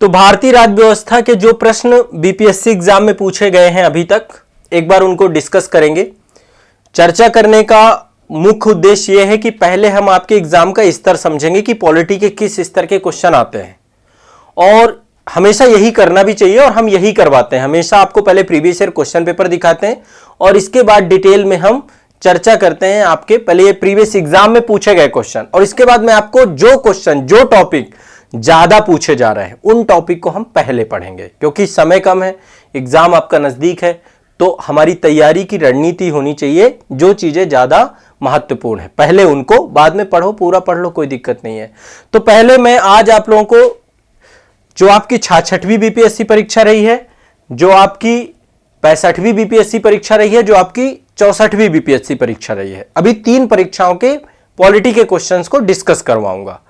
तो भारतीय राज्य व्यवस्था के जो प्रश्न बीपीएससी एग्जाम में पूछे गए हैं अभी तक, एक बार उनको डिस्कस करेंगे। चर्चा करने का मुख्य उद्देश्य यह है कि पहले हम आपके एग्जाम का स्तर समझेंगे कि पॉलिटी के किस स्तर के क्वेश्चन आते हैं, और हमेशा यही करना भी चाहिए और हम यही करवाते हैं। हमेशा आपको पहले प्रीवियस ईयर क्वेश्चन पेपर दिखाते हैं और इसके बाद डिटेल में हम चर्चा करते हैं आपके पहले ये प्रीवियस एग्जाम में पूछे गए क्वेश्चन, और इसके बाद में आपको जो क्वेश्चन जो टॉपिक ज्यादा पूछे जा रहे हैं उन टॉपिक को हम पहले पढ़ेंगे, क्योंकि समय कम है, एग्जाम आपका नजदीक है, तो हमारी तैयारी की रणनीति होनी चाहिए जो चीजें ज्यादा महत्वपूर्ण है पहले उनको, बाद में पढ़ो, पूरा पढ़ लो, कोई दिक्कत नहीं है। तो पहले मैं आज आप लोगों को जो आपकी 66वीं बीपीएससी परीक्षा रही है, जो आपकी 65वीं बीपीएससी परीक्षा रही है, जो आपकी 64वीं बीपीएससी परीक्षा रही है, अभी 3 परीक्षाओं के पॉलिटी के क्वेश्चंस को डिस्कस करवाऊंगा।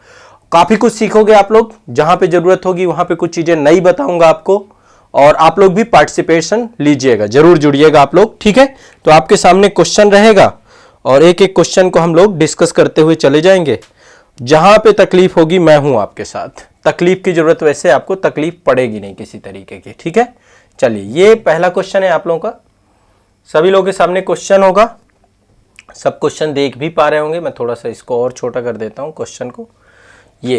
काफी कुछ सीखोगे आप लोग, जहां पे जरूरत होगी वहां पे कुछ चीजें नई बताऊंगा आपको, और आप लोग भी पार्टिसिपेशन लीजिएगा, जरूर जुड़िएगा आप लोग, ठीक है। तो आपके सामने क्वेश्चन रहेगा और एक एक क्वेश्चन को हम लोग डिस्कस करते हुए चले जाएंगे। जहां पे तकलीफ होगी मैं हूं आपके साथ, तकलीफ की जरूरत वैसे आपको तकलीफ पड़ेगी नहीं किसी तरीके की, ठीक है। चलिए, ये पहला क्वेश्चन है आप लोगों का, सभी लोगों के सामने क्वेश्चन होगा, सब क्वेश्चन देख भी पा रहे होंगे। मैं थोड़ा सा इसको और छोटा कर देता हूं क्वेश्चन को। ये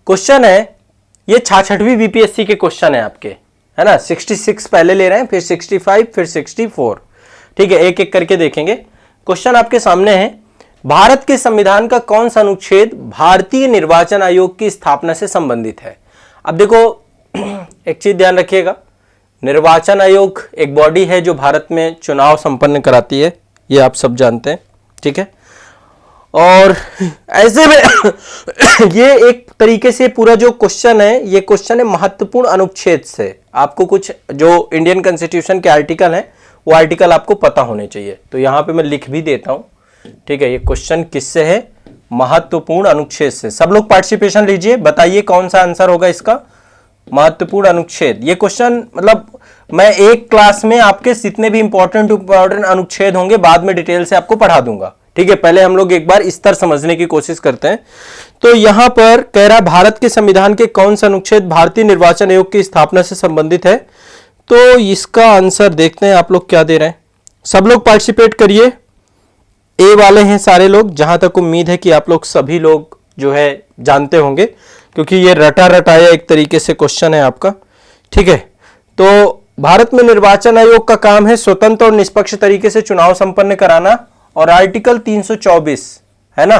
क्वेश्चन है, ये 66वीं बीपीएससी के क्वेश्चन है आपके, है ना। 66 पहले ले रहे हैं, फिर 65, फिर 64, ठीक है। एक एक करके देखेंगे। क्वेश्चन आपके सामने है, भारत के संविधान का कौन सा अनुच्छेद भारतीय निर्वाचन आयोग की स्थापना से संबंधित है। अब देखो एक चीज ध्यान रखिएगा, निर्वाचन आयोग एक बॉडी है जो भारत में चुनाव संपन्न कराती है, ये आप सब जानते हैं, ठीक है। और ऐसे में ये एक तरीके से पूरा जो क्वेश्चन है, ये क्वेश्चन है महत्वपूर्ण अनुच्छेद से। आपको कुछ जो इंडियन कॉन्स्टिट्यूशन के आर्टिकल हैं वो आर्टिकल आपको पता होने चाहिए, तो यहां पे मैं लिख भी देता हूं, ठीक है। ये क्वेश्चन किससे है, महत्वपूर्ण अनुच्छेद से। सब लोग पार्टिसिपेशन लीजिए, बताइए कौन सा आंसर होगा इसका, महत्वपूर्ण अनुच्छेद। ये क्वेश्चन मतलब मैं एक क्लास में आपके जितने भी इंपॉर्टेंट अनुच्छेद होंगे बाद में डिटेल से आपको पढ़ा दूंगा, ठीक है। पहले हम लोग एक बार स्तर समझने की कोशिश करते हैं। तो यहां पर कह रहा भारत के संविधान के कौन सा अनुच्छेद भारतीय निर्वाचन आयोग की स्थापना से संबंधित है, तो इसका आंसर देखते हैं आप लोग क्या दे रहे हैं। सब लोग पार्टिसिपेट करिए, ए वाले हैं सारे लोग, जहां तक उम्मीद है कि आप लोग सभी लोग जो है जानते होंगे, क्योंकि ये रटा रटाया एक तरीके से क्वेश्चन है आपका, ठीक है। तो भारत में निर्वाचन आयोग का काम है स्वतंत्र और निष्पक्ष तरीके से चुनाव संपन्न कराना, और आर्टिकल 324 है ना,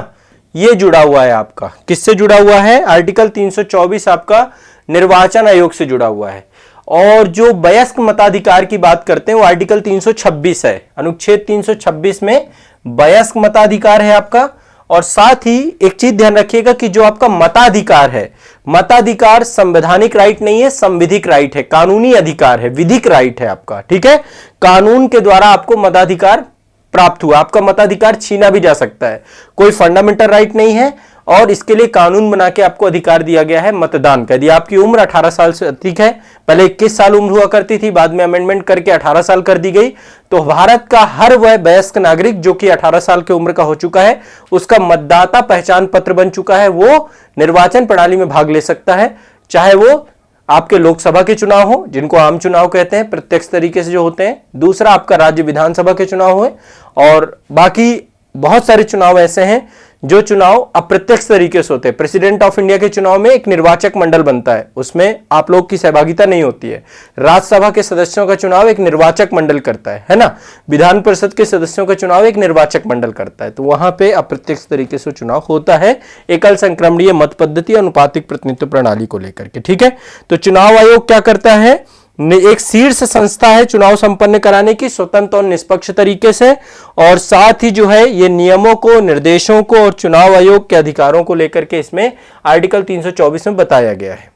ये जुड़ा हुआ है आपका, किससे जुड़ा हुआ है, आर्टिकल 324 आपका निर्वाचन आयोग से जुड़ा हुआ है। और जो वयस्क मताधिकार की बात करते हैं वो आर्टिकल 326 है, अनुच्छेद 326 में वयस्क मताधिकार है आपका। और साथ ही एक चीज ध्यान रखिएगा कि जो आपका मताधिकार है, मताधिकार संवैधानिक राइट नहीं है, संविधिक राइट है, कानूनी अधिकार है, विधिक राइट है आपका, ठीक है। कानून के द्वारा आपको मताधिकार प्राप्त हुआ, आपका मताधिकार छीना भी जा सकता है, कोई फंडामेंटल राइट नहीं है, और इसके लिए कानून बना के आपको अधिकार दिया गया है मतदान का। यदि आपकी उम्र 18 साल से अधिक है, पहले 21 साल उम्र हुआ करती थी, बाद में अमेंडमेंट करके 18 साल कर दी गई, तो भारत का हर वह वयस्क नागरिक जो कि 18 साल की उम्र का हो चुका है, उसका मतदाता पहचान पत्र बन चुका है, वो निर्वाचन प्रणाली में भाग ले सकता है, चाहे वो आपके लोकसभा के चुनाव हो, जिनको आम चुनाव कहते हैं, प्रत्यक्ष तरीके से जो होते हैं, दूसरा आपका राज्य विधानसभा के चुनाव हुए, और बाकी बहुत सारे चुनाव ऐसे हैं जो चुनाव अप्रत्यक्ष तरीके से होते हैं। प्रेसिडेंट ऑफ इंडिया के चुनाव में एक निर्वाचक मंडल बनता है, उसमें आप लोग की सहभागिता नहीं होती है। राज्यसभा के सदस्यों का चुनाव एक निर्वाचक मंडल करता है ना। विधान परिषद के सदस्यों का चुनाव एक निर्वाचक मंडल करता है, तो वहां पे अप्रत्यक्ष तरीके से चुनाव होता है, एकल संक्रमणीय मत पद्धति अनुपातिक प्रतिनिधित्व प्रणाली को लेकर के, ठीक है। तो चुनाव आयोग क्या करता है, एक शीर्ष संस्था है चुनाव संपन्न कराने की स्वतंत्र और निष्पक्ष तरीके से, और साथ ही जो है ये नियमों को, निर्देशों को और चुनाव आयोग के अधिकारों को लेकर के इसमें आर्टिकल 324 में बताया गया है,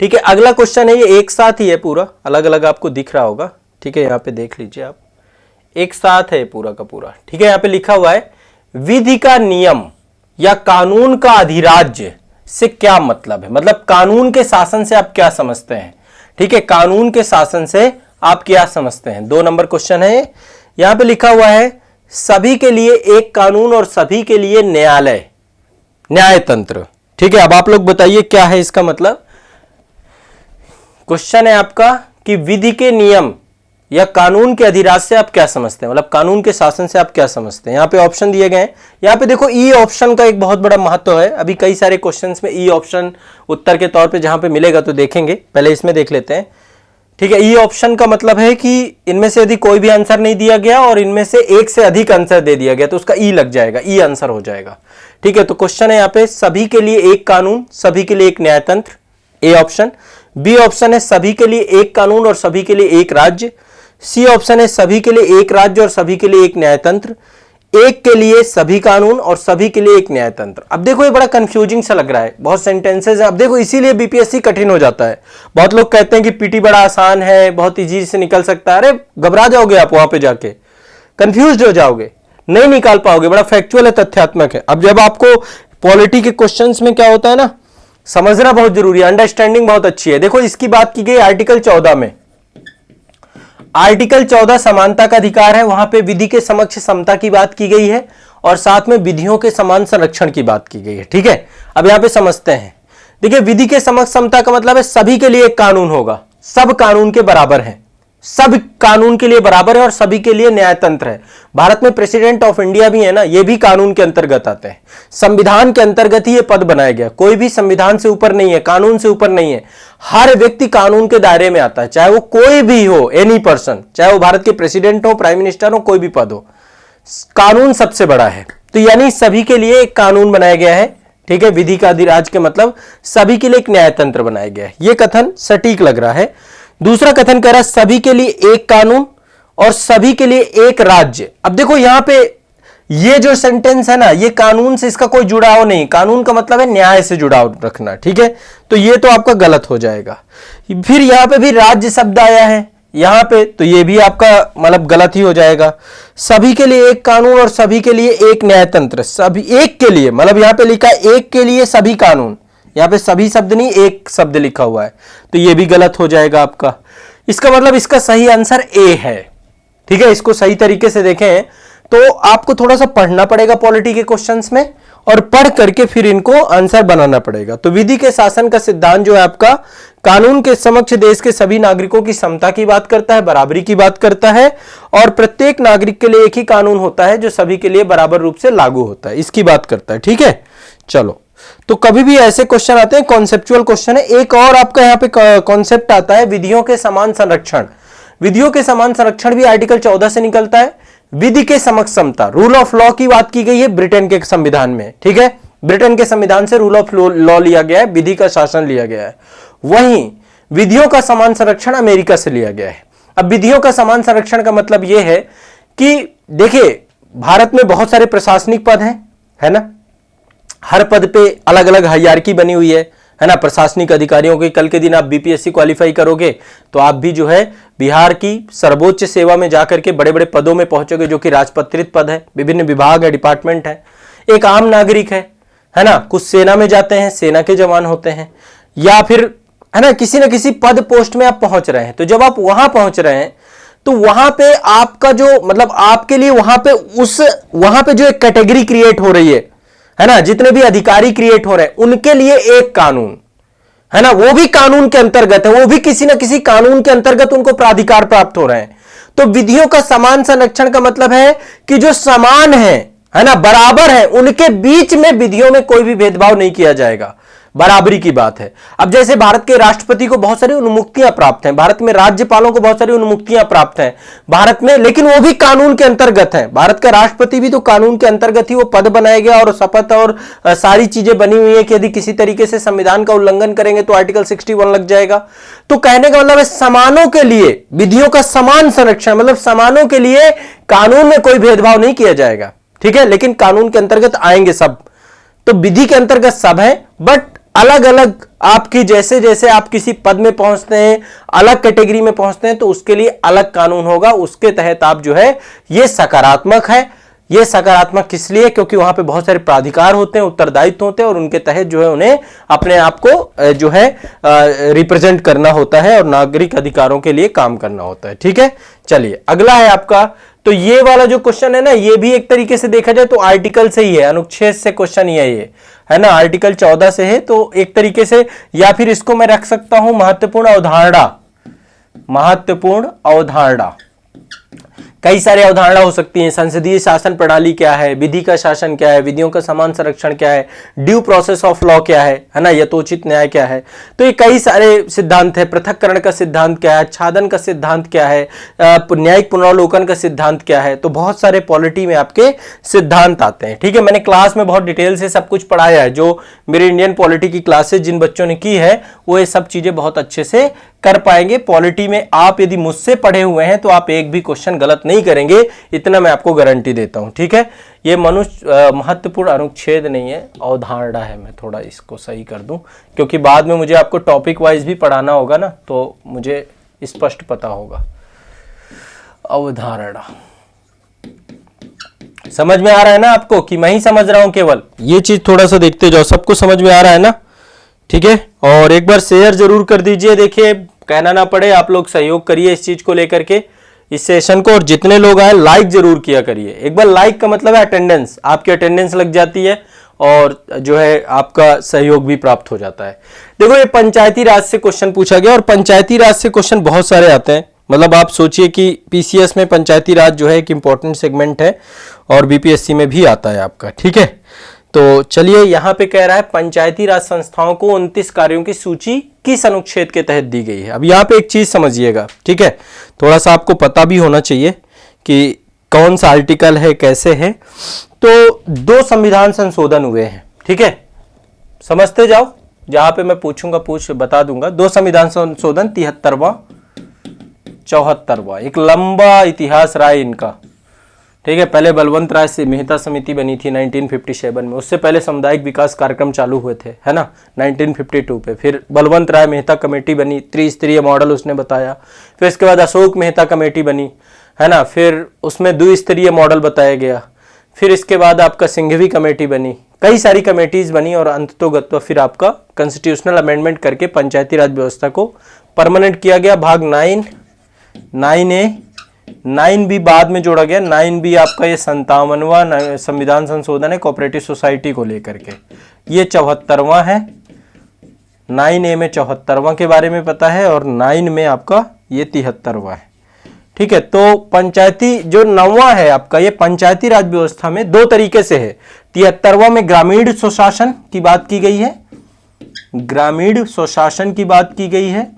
ठीक है। अगला क्वेश्चन है, ये एक साथ ही है पूरा, अलग अलग आपको दिख रहा होगा, ठीक है। यहां पे देख लीजिए आप, एक साथ है पूरा का पूरा, ठीक है। यहां पे लिखा हुआ है विधि का नियम या कानून का अधिराज्य से क्या मतलब है, मतलब कानून के शासन से आप क्या समझते हैं, ठीक है। कानून के शासन से आप क्या समझते हैं, 2 नंबर क्वेश्चन है। यहां पे लिखा हुआ है सभी के लिए एक कानून और सभी के लिए न्यायालय, न्याय तंत्र, ठीक है। अब आप लोग बताइए क्या है इसका मतलब। क्वेश्चन है आपका कि विधि के नियम या कानून के अधिराज से आप क्या समझते हैं, मतलब कानून के शासन से आप क्या समझते हैं। यहां पे ऑप्शन दिए गए हैं, यहां पे देखो ई ऑप्शन का एक बहुत बड़ा महत्व है। अभी कई सारे क्वेश्चंस में ई ऑप्शन उत्तर के तौर पे जहां पे मिलेगा तो देखेंगे, पहले इसमें देख लेते हैं। ठीक है, ई ऑप्शन का मतलब है कि इनमें से यदि कोई भी आंसर नहीं दिया गया और इनमें से एक से अधिक आंसर दे दिया गया तो उसका ई लग जाएगा, ई आंसर हो जाएगा। ठीक है, तो क्वेश्चन है यहाँ पे सभी के लिए एक कानून, सभी के लिए एक न्यायतंत्र, ए ऑप्शन। बी ऑप्शन है सभी के लिए एक कानून और सभी के लिए एक राज्य। सी ऑप्शन है सभी के लिए एक राज्य और सभी के लिए एक न्यायतंत्र। एक के लिए सभी कानून और सभी के लिए एक न्यायतंत्र। अब देखो ये बड़ा कंफ्यूजिंग सा लग रहा है, बहुत सेंटेंसेस है। अब देखो इसीलिए बीपीएससी कठिन हो जाता है। बहुत लोग कहते हैं कि पीटी बड़ा आसान है, बहुत इजी से निकल सकता है। अरे घबरा जाओगे आप, वहां पे जाके कंफ्यूज हो जाओगे, नहीं निकाल पाओगे। बड़ा फैक्चुअल है, तथ्यात्मक है। अब जब आपको पॉलिटी के क्वेश्चंस में क्या होता है ना, समझना बहुत जरूरी है, अंडरस्टैंडिंग बहुत अच्छी है। देखो इसकी बात की गई आर्टिकल 14 में। आर्टिकल 14 समानता का अधिकार है, वहां पे विधि के समक्ष समता की बात की गई है और साथ में विधियों के समान संरक्षण की बात की गई है। ठीक है, अब यहां पे समझते हैं। देखिए विधि के समक्ष समता का मतलब है सभी के लिए एक कानून होगा, सब कानून के बराबर हैं, सब कानून के लिए बराबर है और सभी के लिए न्यायतंत्र है। भारत में प्रेसिडेंट ऑफ इंडिया भी है ना, ये भी कानून के अंतर्गत आते हैं। संविधान के अंतर्गत ही ये पद बनाया गया, कोई भी संविधान से ऊपर नहीं है, कानून से ऊपर नहीं है। हर व्यक्ति कानून के दायरे में आता है, चाहे वो कोई भी हो, एनी पर्सन, चाहे वो भारत के प्रेसिडेंट हो, प्राइम मिनिस्टर हो, कोई भी पद हो, कानून सबसे बड़ा है। तो यानी सभी के लिए एक कानून बनाया गया है। ठीक है, विधि का अधिराज के मतलब सभी के लिए एक न्यायतंत्र बनाया गया है। यह कथन सटीक लग रहा है। दूसरा कथन कह रहा है सभी के लिए एक कानून और सभी के लिए एक राज्य। अब देखो यहां पे ये जो सेंटेंस है ना, ये कानून से इसका कोई जुड़ाव नहीं, कानून का मतलब है न्याय से जुड़ाव रखना। ठीक है, तो ये तो आपका गलत हो जाएगा। फिर यहां पे भी राज्य शब्द आया है यहां पे, तो ये भी आपका मतलब गलत ही हो जाएगा। सभी के लिए एक कानून और सभी के लिए एक न्यायतंत्र, सभी एक के लिए, मतलब यहां पे लिखा है एक के लिए सभी कानून, यहां पे सभी शब्द नहीं, एक शब्द लिखा हुआ है, तो ये भी गलत हो जाएगा आपका। इसका मतलब इसका सही आंसर ए है। ठीक है, इसको सही तरीके से देखें तो आपको थोड़ा सा पढ़ना पड़ेगा पॉलिटी के क्वेश्चंस में और पढ़ करके फिर इनको आंसर बनाना पड़ेगा। तो विधि के शासन का सिद्धांत जो है आपका कानून के समक्ष देश के सभी नागरिकों की समता की बात करता है, बराबरी की बात करता है और प्रत्येक नागरिक के लिए एक ही कानून होता है जो सभी के लिए बराबर रूप से लागू होता है, इसकी बात करता है। ठीक है, चलो, तो कभी भी ऐसे क्वेश्चन आते हैं, कॉन्सेप्चुअल क्वेश्चन है। एक और आपका यहाँ पे कॉन्सेप्ट आता है विधियों के समान संरक्षण। विधियों के समान संरक्षण भी आर्टिकल 14 से निकलता है। विधि के समक्ष समता, रूल ऑफ लॉ की बात की गई है ब्रिटेन के संविधान में। ठीक है, ब्रिटेन के संविधान से रूल ऑफ लॉ लिया गया है, विधि का शासन लिया गया है। वहीं विधियों का समान संरक्षण अमेरिका से लिया गया है। अब विधियों का समान संरक्षण का मतलब यह है कि देखिए भारत में बहुत सारे प्रशासनिक पद हैं, है ना, हर पद पे अलग अलग हायरार्की बनी हुई है ना, प्रशासनिक अधिकारियों की। कल के दिन आप बीपीएससी क्वालिफाई करोगे तो आप भी जो है बिहार की सर्वोच्च सेवा में जाकर के बड़े बड़े पदों में पहुंचोगे, जो कि राजपत्रित पद है, विभिन्न विभाग है, डिपार्टमेंट है। एक आम नागरिक है ना, कुछ सेना में जाते हैं, सेना के जवान होते हैं, या फिर है ना किसी न किसी पद पोस्ट में आप पहुंच रहे हैं। तो जब आप वहां पहुंच रहे हैं तो वहां पे आपका जो मतलब आपके लिए वहां पे जो एक कैटेगरी क्रिएट हो रही है ना, जितने भी अधिकारी क्रिएट हो रहे हैं उनके लिए एक कानून, है ना, वो भी कानून के अंतर्गत है, वो भी किसी ना किसी कानून के अंतर्गत उनको प्राधिकार प्राप्त हो रहे हैं। तो विधियों का समान संरक्षण का मतलब है कि जो समान है ना, बराबर है, उनके बीच में विधियों में कोई भी भेदभाव नहीं किया जाएगा, बराबरी की बात है। अब जैसे भारत के राष्ट्रपति को बहुत सारी उन्मुक्तियां प्राप्त हैं, भारत में राज्यपालों को बहुत सारी उन्मुक्तियां प्राप्त हैं भारत में, लेकिन वो भी कानून के अंतर्गत है। भारत का राष्ट्रपति भी तो कानून के अंतर्गत ही वो पद बनाया गया और शपथ और सारी चीजें बनी हुई है कि यदि किसी तरीके से संविधान का उल्लंघन करेंगे तो आर्टिकल 61 लग जाएगा। तो कहने का मतलब है समानों के लिए विधियों का समान संरक्षण, मतलब समानों के लिए कानून में कोई भेदभाव नहीं किया जाएगा। ठीक है, लेकिन कानून के अंतर्गत आएंगे सब, तो विधि के अंतर्गत सब है, बट अलग अलग आपकी जैसे जैसे आप किसी पद में पहुंचते हैं, अलग कैटेगरी में पहुंचते हैं, तो उसके लिए अलग कानून होगा, उसके तहत आप जो है ये सकारात्मक है, ये सकारात्मक किस लिए? क्योंकि वहां पे बहुत सारे प्राधिकार होते हैं, उत्तरदायित्व होते हैं और उनके तहत जो है उन्हें अपने आप को जो है रिप्रेजेंट करना होता है और नागरिक अधिकारों के लिए काम करना होता है। ठीक है, चलिए अगला है आपका। तो ये वाला जो क्वेश्चन है ना, ये भी एक तरीके से देखा जाए तो आर्टिकल से ही है, अनुच्छेद से क्वेश्चन ये है ना, आर्टिकल 14 से है। तो एक तरीके से, या फिर इसको मैं रख सकता हूं महत्वपूर्ण अवधारणा। महत्वपूर्ण अवधारणा, कई सारे अवधारणा हो सकती हैं। संसदीय शासन प्रणाली क्या है, विधि का शासन क्या है, विधियों का समान संरक्षण क्या है, ड्यू प्रोसेस ऑफ लॉ क्या है ना, यथोचित न्याय क्या है। तो ये कई सारे सिद्धांत है। पृथक्करण का सिद्धांत क्या है, आच्छादन का सिद्धांत क्या है, न्यायिक पुनरावलोकन का सिद्धांत क्या है। तो बहुत सारे पॉलिटी में आपके सिद्धांत आते हैं। ठीक है, मैंने क्लास में बहुत डिटेल से सब कुछ पढ़ाया है। जो मेरे इंडियन पॉलिटी की क्लासेस जिन बच्चों ने की है वो ये सब चीजें बहुत अच्छे से कर पाएंगे। पॉलिटी में आप यदि मुझसे पढ़े हुए हैं तो आप एक भी क्वेश्चन गलत नहीं करेंगे, इतना मैं आपको गारंटी देता हूं। ठीक है, ये मनुष्य महत्वपूर्ण अनुच्छेद नहीं है, अवधारणा है। मैं थोड़ा इसको सही कर दूं क्योंकि बाद में मुझे आपको टॉपिक वाइज भी पढ़ाना होगा ना, तो मुझे स्पष्ट पता होगा। अवधारणा समझ में आ रहा है ना आपको कि मैं ही समझ रहा हूं केवल? ये चीज थोड़ा सा देखते जाओ, सबको समझ में आ रहा है ना? ठीक है, और एक बार शेयर जरूर कर दीजिए। देखिए, कहना ना पड़े, आप लोग सहयोग करिए इस चीज को लेकर के, इस सेशन को। और जितने लोग आए लाइक जरूर किया करिए। एक बार लाइक का मतलब है अटेंडेंस, आपकी अटेंडेंस लग जाती है और जो है आपका सहयोग भी प्राप्त हो जाता है। देखो, ये पंचायती राज से क्वेश्चन पूछा गया और पंचायती राज से क्वेश्चन बहुत सारे आते हैं। मतलब आप सोचिए कि पीसीएस में पंचायती राज जो है एक इंपॉर्टेंट सेगमेंट है और बीपीएससी में भी आता है आपका। ठीक है, तो चलिए यहां पे कह रहा है पंचायती राज संस्थाओं को 29 कार्यों की सूची किस अनुच्छेद के तहत दी गई है। अब यहां पे एक चीज समझिएगा, ठीक है, थोड़ा सा आपको पता भी होना चाहिए कि कौन सा आर्टिकल है, कैसे है। तो 2 संविधान संशोधन हुए हैं। ठीक है, समझते जाओ, जहां पे मैं पूछूंगा बता दूंगा। 2 संविधान संशोधन, 73वां 74वां, एक लंबा इतिहास रहा है इनका। ठीक है, पहले बलवंत राय से मेहता समिति बनी थी 1957 में। उससे पहले सामुदायिक विकास कार्यक्रम चालू हुए थे, है ना, 1952 पे। फिर बलवंत राय मेहता कमेटी बनी, त्रिस्तरीय मॉडल उसने बताया। फिर इसके बाद अशोक मेहता कमेटी बनी, है ना, फिर उसमें द्विस्तरीय मॉडल बताया गया। फिर इसके बाद आपका सिंघवी कमेटी बनी, कई सारी कमेटीज बनी और अंततोगत्वा फिर आपका कॉन्स्टिट्यूशनल अमेंडमेंट करके पंचायती राज व्यवस्था को परमानेंट किया गया। भाग 9A 9B बाद में जोड़ा गया। 9B आपका ये 57वां संविधान संशोधन है कोऑपरेटिव सोसाइटी को लेकर के। ये 74वां है। 9A में 74वां के बारे में पता है और 9 में आपका ये 73वां है। ठीक है, तो पंचायती जो 9वां है आपका, ये पंचायती राज व्यवस्था में 2 तरीके से है। 73वां में ग्रामीण स्वशासन की बात की गई है, ग्रामीण स्वशासन की बात की गई है,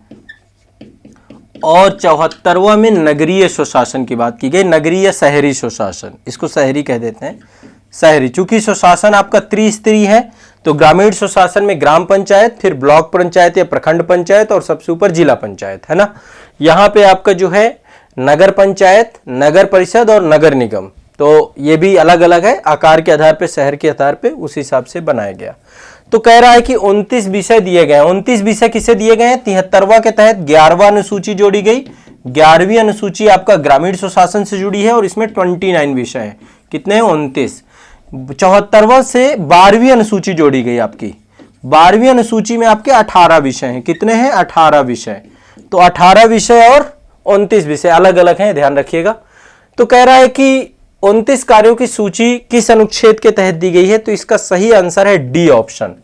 और 74वां में नगरीय स्वशासन की बात की गई। नगरीय शहरी स्वशासन, इसको शहरी कह देते हैं, शहरी। चूंकि स्वशासन आपका त्रिस्तरीय है तो ग्रामीण स्वशासन में ग्राम पंचायत, फिर ब्लॉक पंचायत या प्रखंड पंचायत और सबसे ऊपर जिला पंचायत, है ना। यहाँ पे आपका जो है नगर पंचायत, नगर परिषद और नगर निगम, तो ये भी अलग अलग है आकार के आधार पे, शहर के आधार पे, उस हिसाब से बनाया गया। तो कह रहा है कि 29 विषय दिए गए हैं। 29 विषय किसे दिए गए हैं? 73वां के तहत 11वां अनुसूची जोड़ी गई। 11वीं अनुसूची आपका ग्रामीण स्वशासन से जुड़ी है और इसमें 29 विषय हैं। कितने हैं? 29। 74वां से 12वीं अनुसूची जोड़ी गई आपकी। 12वीं अनुसूची में आपके 18 विषय हैं। कितने हैं? 18 विषय। तो 18 विषय और 29 विषय अलग अलग हैं, ध्यान रखिएगा। तो कह रहा है कि 29 कार्यों की सूची किस अनुच्छेद के तहत दी गई है? तो इसका सही आंसर है डी ऑप्शन,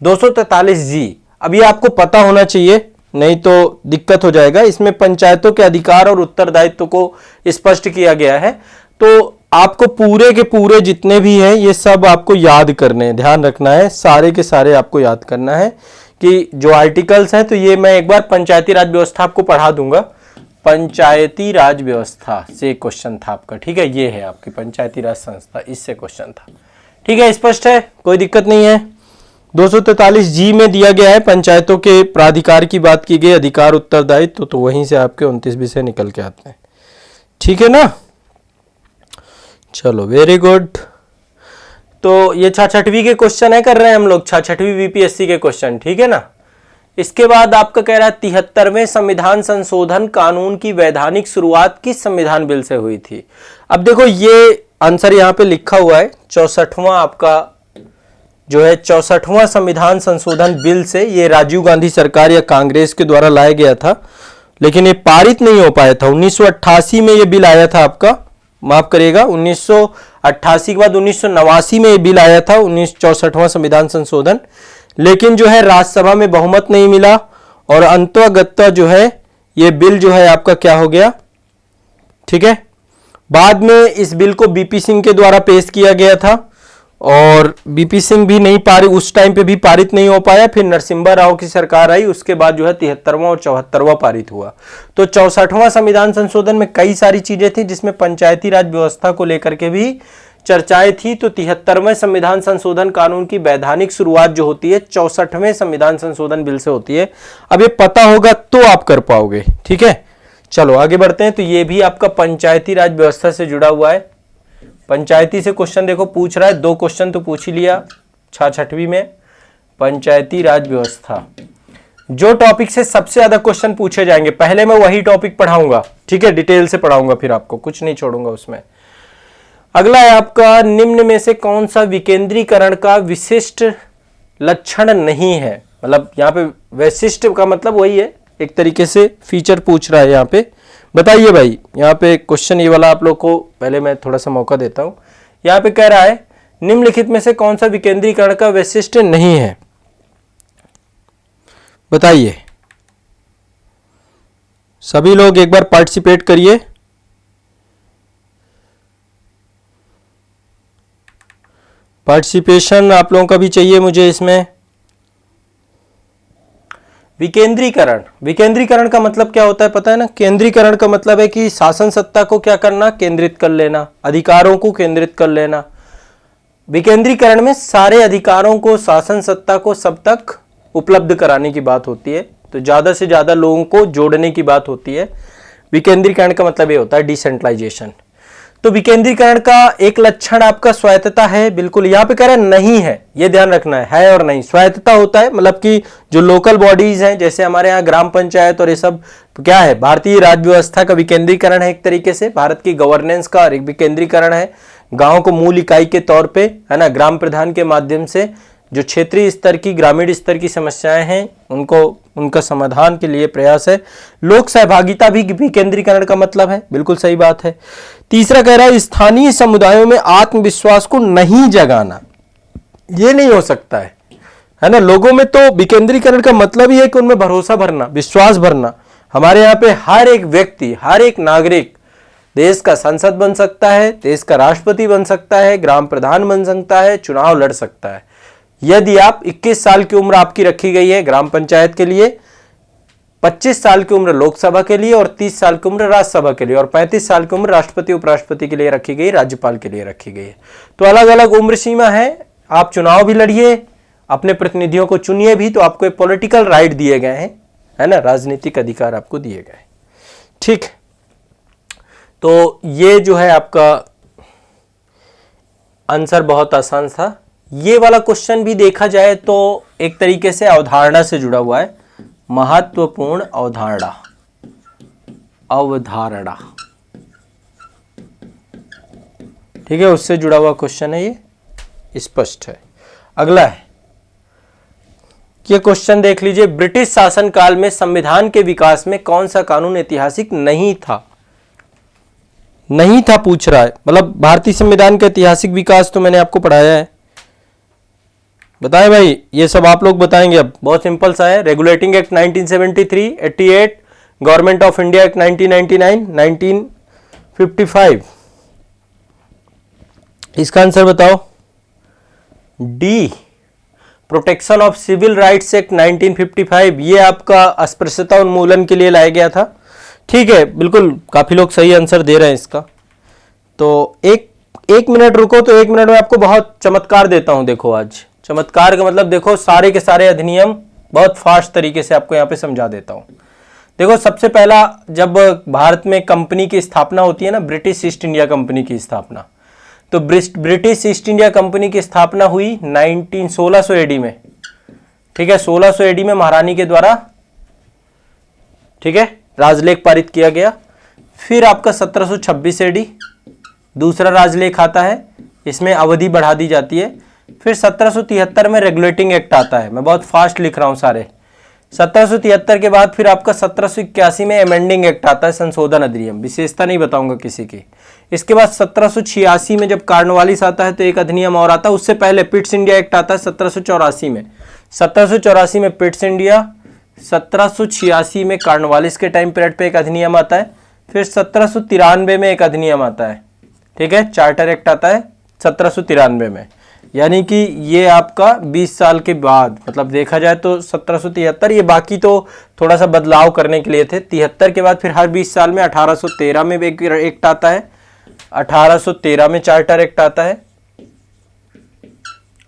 243G। अब ये आपको पता होना चाहिए, नहीं तो दिक्कत हो जाएगा। इसमें पंचायतों के अधिकार और उत्तरदायित्व को स्पष्ट किया गया है। तो आपको पूरे के पूरे जितने भी हैं ये सब आपको याद करने हैं, ध्यान रखना है, सारे के सारे आपको याद करना है कि जो आर्टिकल्स हैं। तो ये मैं एक बार पंचायती राज व्यवस्था आपको पढ़ा दूंगा। पंचायती राज व्यवस्था से क्वेश्चन था आपका, ठीक है, ये है आपकी पंचायती राज संस्था, इससे क्वेश्चन था। ठीक है, स्पष्ट है, कोई दिक्कत नहीं है। 243G में दिया गया है, पंचायतों के प्राधिकार की बात की गई, अधिकार उत्तरदायित्व, तो वहीं से आपके 29 विषय निकल के आते हैं। ठीक है ना, चलो वेरी गुड। तो ये 66वीं के क्वेश्चन है, कर रहे हैं हम लोग 66वीं बीपीएससी के क्वेश्चन, ठीक है ना। इसके बाद आपका कह रहा है 73वें संविधान संशोधन कानून की वैधानिक शुरुआत किस संविधान बिल से हुई थी? अब देखो, ये आंसर यहाँ पे लिखा हुआ है 64वां आपका जो है 64वां संविधान संशोधन बिल से ये राजीव गांधी सरकार या कांग्रेस के द्वारा लाया गया था, लेकिन ये पारित नहीं हो पाया था। 1988 में ये बिल आया था आपका, माफ करिएगा 1988 के बाद 1989 में ये बिल आया था 64वां संविधान संशोधन, लेकिन जो है राज्यसभा में बहुमत नहीं मिला और अंततः जो है ये बिल जो है आपका क्या हो गया, ठीक है। बाद में इस बिल को बीपी सिंह के द्वारा पेश किया गया था और बीपी सिंह भी नहीं पारित, उस टाइम पे भी पारित नहीं हो पाया। फिर नरसिम्हा राव की सरकार आई, उसके बाद जो है 73वां और 74वां पारित हुआ। तो 64वां संविधान संशोधन में कई सारी चीजें थी जिसमें पंचायती राज व्यवस्था को लेकर के भी चर्चाएं थी। तो 73वें संविधान संशोधन कानून की वैधानिक शुरुआत जो होती है 64वें संविधान संशोधन बिल से होती है। अब ये पता होगा तो आप कर पाओगे, ठीक है। चलो आगे बढ़ते हैं। तो ये भी आपका पंचायती राज व्यवस्था से जुड़ा हुआ है। पंचायती से क्वेश्चन देखो पूछ रहा है, 2 क्वेश्चन तो पूछ ही लिया 6वीं में। पंचायती राज व्यवस्था जो टॉपिक से सबसे ज्यादा क्वेश्चन पूछे जाएंगे, पहले मैं वही टॉपिक पढ़ाऊंगा, ठीक है, डिटेल से पढ़ाऊंगा, फिर आपको कुछ नहीं छोड़ूंगा उसमें। अगला है आपका निम्न में से कौन सा विकेंद्रीकरण का विशिष्ट लक्षण नहीं है। मतलब यहाँ पे वैशिष्ट का मतलब वही है, एक तरीके से फीचर पूछ रहा है यहाँ पे। बताइए भाई, यहाँ पे क्वेश्चन ये वाला आप लोग को पहले मैं थोड़ा सा मौका देता हूं। यहाँ पे कह रहा है निम्नलिखित में से कौन सा विकेंद्रीकरण का वैशिष्ट नहीं है, बताइए। सभी लोग एक बार पार्टिसिपेट करिए। पार्टिसिपेशन आप लोगों का भी चाहिए मुझे इसमें। विकेंद्रीकरण, विकेंद्रीकरण का मतलब क्या होता है पता है ना। केंद्रीकरण का मतलब है कि शासन सत्ता को क्या करना, केंद्रित कर लेना, अधिकारों को केंद्रित कर लेना। विकेंद्रीकरण में सारे अधिकारों को, शासन सत्ता को सब तक उपलब्ध कराने की बात होती है, तो ज्यादा से ज्यादा लोगों को जोड़ने की बात होती है। विकेंद्रीकरण का मतलब ये होता है डिसेंट्रलाइजेशन। तो विकेंद्रीकरण का एक लक्षण आपका स्वायत्तता है, बिल्कुल। यहाँ पे कह रहे नहीं है, ये ध्यान रखना है और नहीं। स्वायत्तता होता है मतलब कि जो लोकल बॉडीज हैं, जैसे हमारे यहाँ ग्राम पंचायत और ये सब क्या है, भारतीय राज्य व्यवस्था का विकेंद्रीकरण है एक तरीके से, भारत की गवर्नेंस का एक विकेंद्रीकरण है। गांव को मूल इकाई के तौर पे, है ना, ग्राम प्रधान के माध्यम से जो क्षेत्रीय स्तर की, ग्रामीण स्तर की समस्याएं हैं उनको, उनका समाधान के लिए प्रयास है। लोक सहभागिता भी विकेंद्रीकरण का मतलब है, बिल्कुल सही बात है। तीसरा कह रहा है स्थानीय समुदायों में आत्मविश्वास को नहीं जगाना, ये नहीं हो सकता है ना। लोगों में तो विकेंद्रीकरण का मतलब ही है कि उनमें भरोसा भरना, विश्वास भरना। हमारे यहाँ पे हर एक व्यक्ति, हर एक नागरिक देश का संसद बन सकता है, देश का राष्ट्रपति बन सकता है, ग्राम प्रधान बन सकता है, चुनाव लड़ सकता है। यदि आप 21 साल की उम्र आपकी रखी गई है ग्राम पंचायत के लिए, 25 साल की उम्र लोकसभा के लिए और 30 साल की उम्र राज्यसभा के लिए और 35 साल की उम्र राष्ट्रपति उपराष्ट्रपति के लिए रखी गई, राज्यपाल के लिए रखी गई है। तो अलग अलग उम्र सीमा है। आप चुनाव भी लड़िए, अपने प्रतिनिधियों को चुनिए भी, तो आपको एक पॉलिटिकल राइट दिए गए हैं, है ना, राजनीतिक अधिकार आपको दिए गए। ठीक, तो ये जो है आपका आंसर बहुत आसान था। ये वाला क्वेश्चन भी देखा जाए तो एक तरीके से अवधारणा से जुड़ा हुआ है, महत्वपूर्ण अवधारणा, अवधारणा, ठीक है, उससे जुड़ा हुआ क्वेश्चन है, ये स्पष्ट है। अगला है, ये क्वेश्चन देख लीजिए, ब्रिटिश शासन काल में संविधान के विकास में कौन सा कानून ऐतिहासिक नहीं था। नहीं था पूछ रहा है, मतलब भारतीय संविधान का ऐतिहासिक विकास तो मैंने आपको पढ़ाया है। बताएं भाई, ये सब आप लोग बताएंगे। अब बहुत सिंपल सा है, regulating act 1973, 88, government of India act 1999, 1955। इसका आंसर बताओ। D, protection of civil rights act 1955, ये आपका अस्पृश्यता उन्मूलन के लिए लाया गया था। ठीक है, बिल्कुल, काफी लोग सही आंसर दे रहे हैं इसका। तो एक मिनट रुको, तो 1 मिनट में आपको बहुत चमत्कार देता हूं। देखो, आज चमत्कार का मतलब देखो, सारे के सारे अधिनियम बहुत फास्ट तरीके से आपको यहाँ पे समझा देता हूं। देखो, सबसे पहला जब भारत में कंपनी की स्थापना होती है ना, ब्रिटिश ईस्ट इंडिया कंपनी की स्थापना, तो ब्रिटिश ईस्ट इंडिया कंपनी की स्थापना हुई 1600 एडी में। ठीक है, 1600 एडी में महारानी के द्वारा, ठीक है, राजलेख पारित किया गया। फिर आपका 1726 एडी दूसरा राजलेख आता है, इसमें अवधि बढ़ा दी जाती है। फिर 1773 में रेगुलेटिंग एक्ट आता है, मैं बहुत फास्ट लिख रहा हूं सारे। 1773 के बाद फिर आपका 1781 में अमेंडिंग एक्ट आता है, संशोधन अधिनियम, विशेषता नहीं बताऊंगा किसी की। इसके बाद 1786 में जब कार्नवालिस आता है तो एक अधिनियम और आता है, उससे पहले पिट्स इंडिया एक्ट आता है 1784 में। 1784 में पिट्स इंडिया, 1786 में कार्नवालिस के टाइम पीरियड पे एक अधिनियम आता है। फिर 1793 में एक अधिनियम आता है, ठीक है, चार्टर एक्ट आता है 1793 में। यानी कि ये आपका 20 साल के बाद, मतलब देखा जाए तो 1773, ये बाकी तो थोड़ा सा बदलाव करने के लिए थे। 73 के बाद फिर हर 20 साल में 1813 में एक एक्ट आता है, 1813 में चार्टर एक्ट आता है,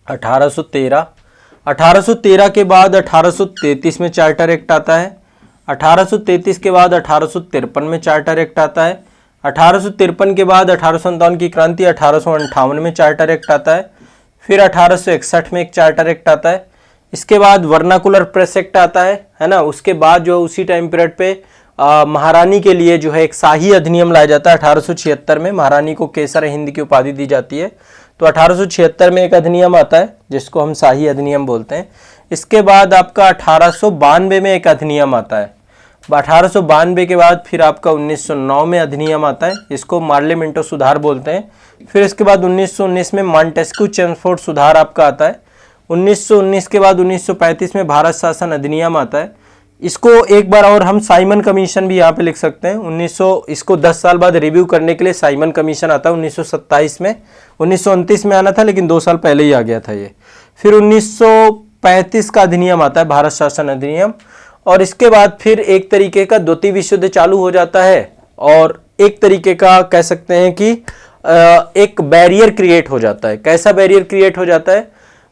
1813 के बाद 1833 में चार्टर एक्ट आता है, 1833 के बाद 1853 में चार्टर एक्ट आता है, 1853 के बाद 1857 की क्रांति, 1858 में चार्टर एक्ट आता है। फिर 1861 में एक चार्टर एक्ट आता है। इसके बाद वर्नाकुलर प्रेस एक्ट आता है ना। उसके बाद जो उसी टाइम पीरियड पे महारानी के लिए जो है एक शाही अधिनियम लाया जाता है 1876 में। महारानी को केसर हिंद की उपाधि दी जाती है, तो 1876 में एक अधिनियम आता है जिसको हम शाही अधिनियम बोलते हैं। इसके बाद आपका 1892 में एक अधिनियम आता है। 1892 के बाद फिर आपका 1909 में अधिनियम आता है, इसको मार्लेमेंटो सुधार बोलते हैं। फिर इसके बाद 1919 में मॉन्टेस्क्यू चेम्सफोर्ड सुधार आपका आता है। 1919 के बाद 1935 में भारत शासन अधिनियम आता है। इसको एक बार और हम साइमन कमीशन भी यहाँ पे लिख सकते हैं। इसको 10 साल बाद रिव्यू करने के लिए साइमन कमीशन आता है 1927 में। 1929 में आना था लेकिन 2 साल पहले ही आ गया था ये। फिर 1935 का अधिनियम आता है, भारत शासन अधिनियम। और इसके बाद फिर एक तरीके का द्वितीय विश्व युद्ध चालू हो जाता है और एक तरीके का कह सकते हैं कि एक बैरियर क्रिएट हो जाता है। कैसा बैरियर क्रिएट हो जाता है?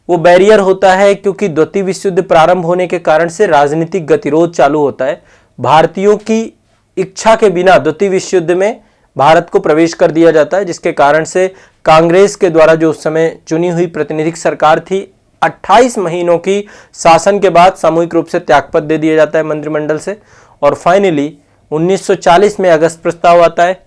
वो बैरियर होता है क्योंकि द्वितीय विश्व युद्ध प्रारंभ होने के कारण से राजनीतिक गतिरोध चालू होता है। भारतीयों की इच्छा के बिना द्वितीय विश्व युद्ध में भारत को प्रवेश कर दिया जाता है, जिसके कारण से कांग्रेस के द्वारा जो उस समय चुनी हुई प्रतिनिधिक सरकार थी, 28 महीनों की शासन के बाद सामूहिक रूप से त्यागपत्र दे दिया जाता है मंत्रिमंडल से। और फाइनली 1940 में अगस्त प्रस्ताव आता है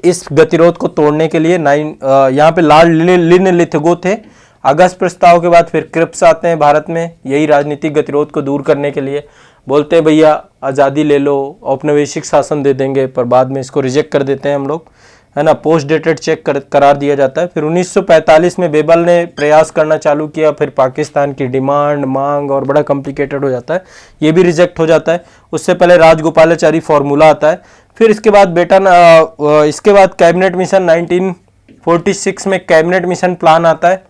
इस गतिरोध को तोड़ने के लिए। यहाँ पे लॉर्ड लिनलिथगो थे। अगस्त प्रस्ताव के बाद फिर क्रिप्स आते हैं भारत में, यही राजनीतिक गतिरोध को दूर करने के लिए। बोलते हैं भैया आज़ादी ले लो, औपनिवेशिक शासन दे देंगे, पर बाद में इसको रिजेक्ट कर देते हैं हम लोग, है ना। पोस्ट डेटेड चेक करार दिया जाता है। फिर 1945 में बेबल ने प्रयास करना चालू किया, फिर पाकिस्तान की डिमांड मांग और बड़ा कॉम्प्लिकेटेड हो जाता है, ये भी रिजेक्ट हो जाता है। उससे पहले राजगोपालाचारी फॉर्मूला आता है। फिर इसके बाद इसके बाद कैबिनेट मिशन 1946 में कैबिनेट मिशन प्लान आता है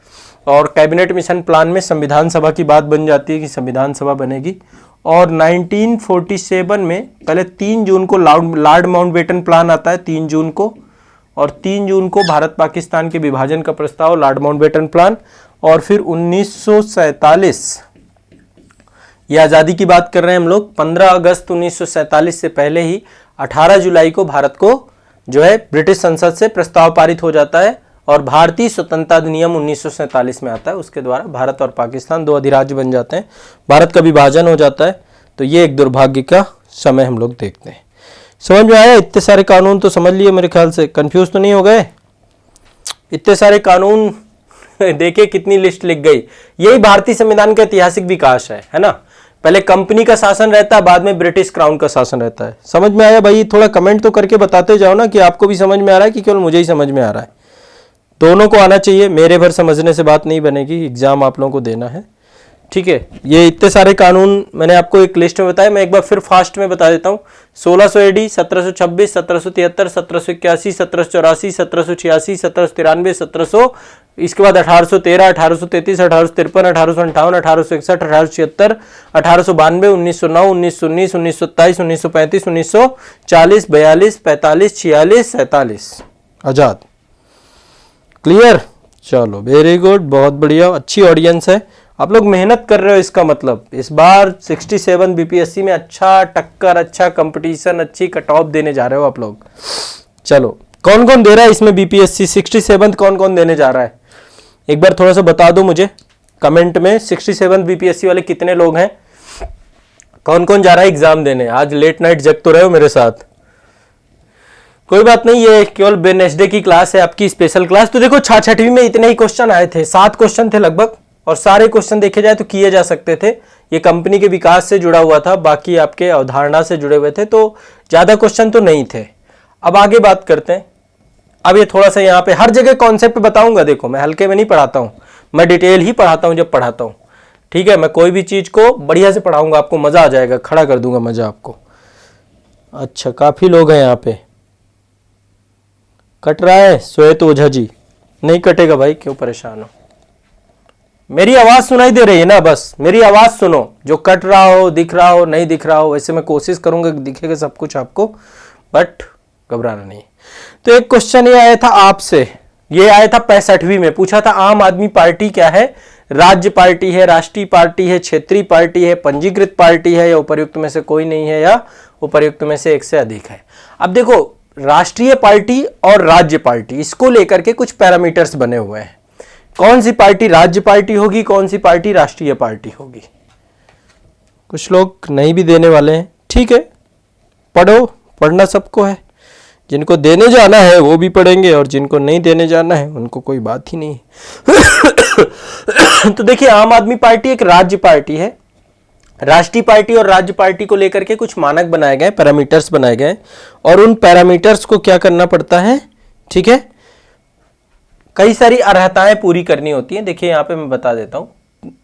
और कैबिनेट मिशन प्लान में संविधान सभा की बात बन जाती है कि संविधान सभा बनेगी। और 1947 में पहले 3 जून को लॉर्ड माउंटबेटन प्लान आता है, 3 जून को, और 3 जून को भारत पाकिस्तान के विभाजन का प्रस्ताव, लॉर्ड माउंटबेटन प्लान। और फिर 1947, ये आज़ादी की बात कर रहे हैं हम लोग, 15 अगस्त 1947 से पहले ही 18 जुलाई को भारत को जो है ब्रिटिश संसद से प्रस्ताव पारित हो जाता है और भारतीय स्वतंत्रता अधिनियम 1947 में आता है। उसके द्वारा भारत और पाकिस्तान 2 अधिराज्य बन जाते हैं, भारत का विभाजन हो जाता है। तो ये एक दुर्भाग्य का समय हम लोग देखते हैं। समझ में आया? इतने सारे कानून तो समझ लिए मेरे ख्याल से, कंफ्यूज तो नहीं हो गए? इतने सारे कानून देखिए कितनी लिस्ट लिख गई। यही भारतीय संविधान का ऐतिहासिक विकास है ना। पहले कंपनी का शासन रहता है, बाद में ब्रिटिश क्राउन का शासन रहता है। समझ में आया भाई? थोड़ा कमेंट तो करके बताते जाओ ना कि आपको भी समझ में आ रहा है कि केवल मुझे ही समझ में आ रहा है। दोनों को आना चाहिए, मेरे भर समझने से बात नहीं बनेगी, एग्जाम आप लोगों को देना है, ठीक है। ये इतने सारे कानून मैंने आपको एक लिस्ट में बताया, मैं एक बार फिर फास्ट में बता देता हूँ। 1600 AD, 1726, 1773, 1781, 1784, 1786, 1793, 1700, इसके बाद 1813, 1833, 1853, 1858, 1861, 1876, 1892, 1909, 1919, 1927, 1935, 1940, 42, 45, 46, 47 आजाद। क्लियर? चलो वेरी गुड, बहुत बढ़िया, अच्छी ऑडियंस है, आप लोग मेहनत कर रहे हो। इसका मतलब इस बार 67 बीपीएससी में अच्छा टक्कर, अच्छा कंपटीशन, अच्छी कट ऑफ देने जा रहे हो आप लोग। चलो कौन कौन दे रहा है इसमें बीपीएससी 67 कौन कौन देने जा रहा है? एक बार थोड़ा सा बता दो मुझे कमेंट में, 67 बीपीएससी वाले कितने लोग हैं? कौन कौन जा रहा है एग्जाम देने? आज लेट नाइट जग तो रहे हो मेरे साथ? कोई बात नहीं, ये केवल वेडनेसडे की क्लास है आपकी, स्पेशल क्लास। तो देखो छठवीं में इतने ही क्वेश्चन आए थे, 7 क्वेश्चन थे लगभग, और सारे क्वेश्चन देखे जाए तो किए जा सकते थे। ये कंपनी के विकास से जुड़ा हुआ था, बाकी आपके अवधारणा से जुड़े हुए थे, तो ज्यादा क्वेश्चन तो नहीं थे। अब आगे बात करते हैं। अब ये थोड़ा सा यहाँ पे हर जगह कॉन्सेप्ट बताऊंगा। देखो मैं हल्के में नहीं पढ़ाता हूँ, मैं डिटेल ही पढ़ाता हूँ जब पढ़ाता हूँ, ठीक है। मैं कोई भी चीज को बढ़िया से पढ़ाऊंगा, आपको मजा आ जाएगा, खड़ा कर दूंगा मजा आपको। अच्छा, काफी लोग हैं यहाँ पे। कट रहा है श्वेत ओझा जी? नहीं कटेगा भाई, क्यों परेशान हो? मेरी आवाज सुनाई दे रही है ना? बस मेरी आवाज सुनो। जो कट रहा हो, दिख रहा हो, नहीं दिख रहा हो, वैसे मैं कोशिश करूंगा कि दिखेगा सब कुछ आपको, बट घबराना नहीं। तो एक क्वेश्चन ये आया था आपसे, ये आया था 65वीं में, पूछा था आम आदमी पार्टी क्या है? राज्य पार्टी है, राष्ट्रीय पार्टी है, क्षेत्रीय पार्टी है, पंजीकृत पार्टी है, या उपर्युक्त में से कोई नहीं है, या उपर्युक्त में से एक से अधिक है। अब देखो, राष्ट्रीय पार्टी और राज्य पार्टी, इसको लेकर के कुछ पैरामीटर्स बने हुए हैं। कौन सी पार्टी राज्य पार्टी होगी, कौन सी पार्टी राष्ट्रीय पार्टी होगी? कुछ लोग नहीं भी देने वाले हैं, ठीक है, पढ़ो, पढ़ना सबको है। जिनको देने जाना है वो भी पढ़ेंगे, और जिनको नहीं देने जाना है उनको कोई बात ही नहीं है। तो देखिए, आम आदमी पार्टी एक राज्य पार्टी है। राष्ट्रीय पार्टी और राज्य पार्टी को लेकर के कुछ मानक बनाए गए, पैरामीटर्स बनाए गए, और उन पैरामीटर्स को क्या करना पड़ता है, ठीक है, कई सारी अर्हताएं पूरी करनी होती हैं। देखिए यहां पे मैं बता देता हूं,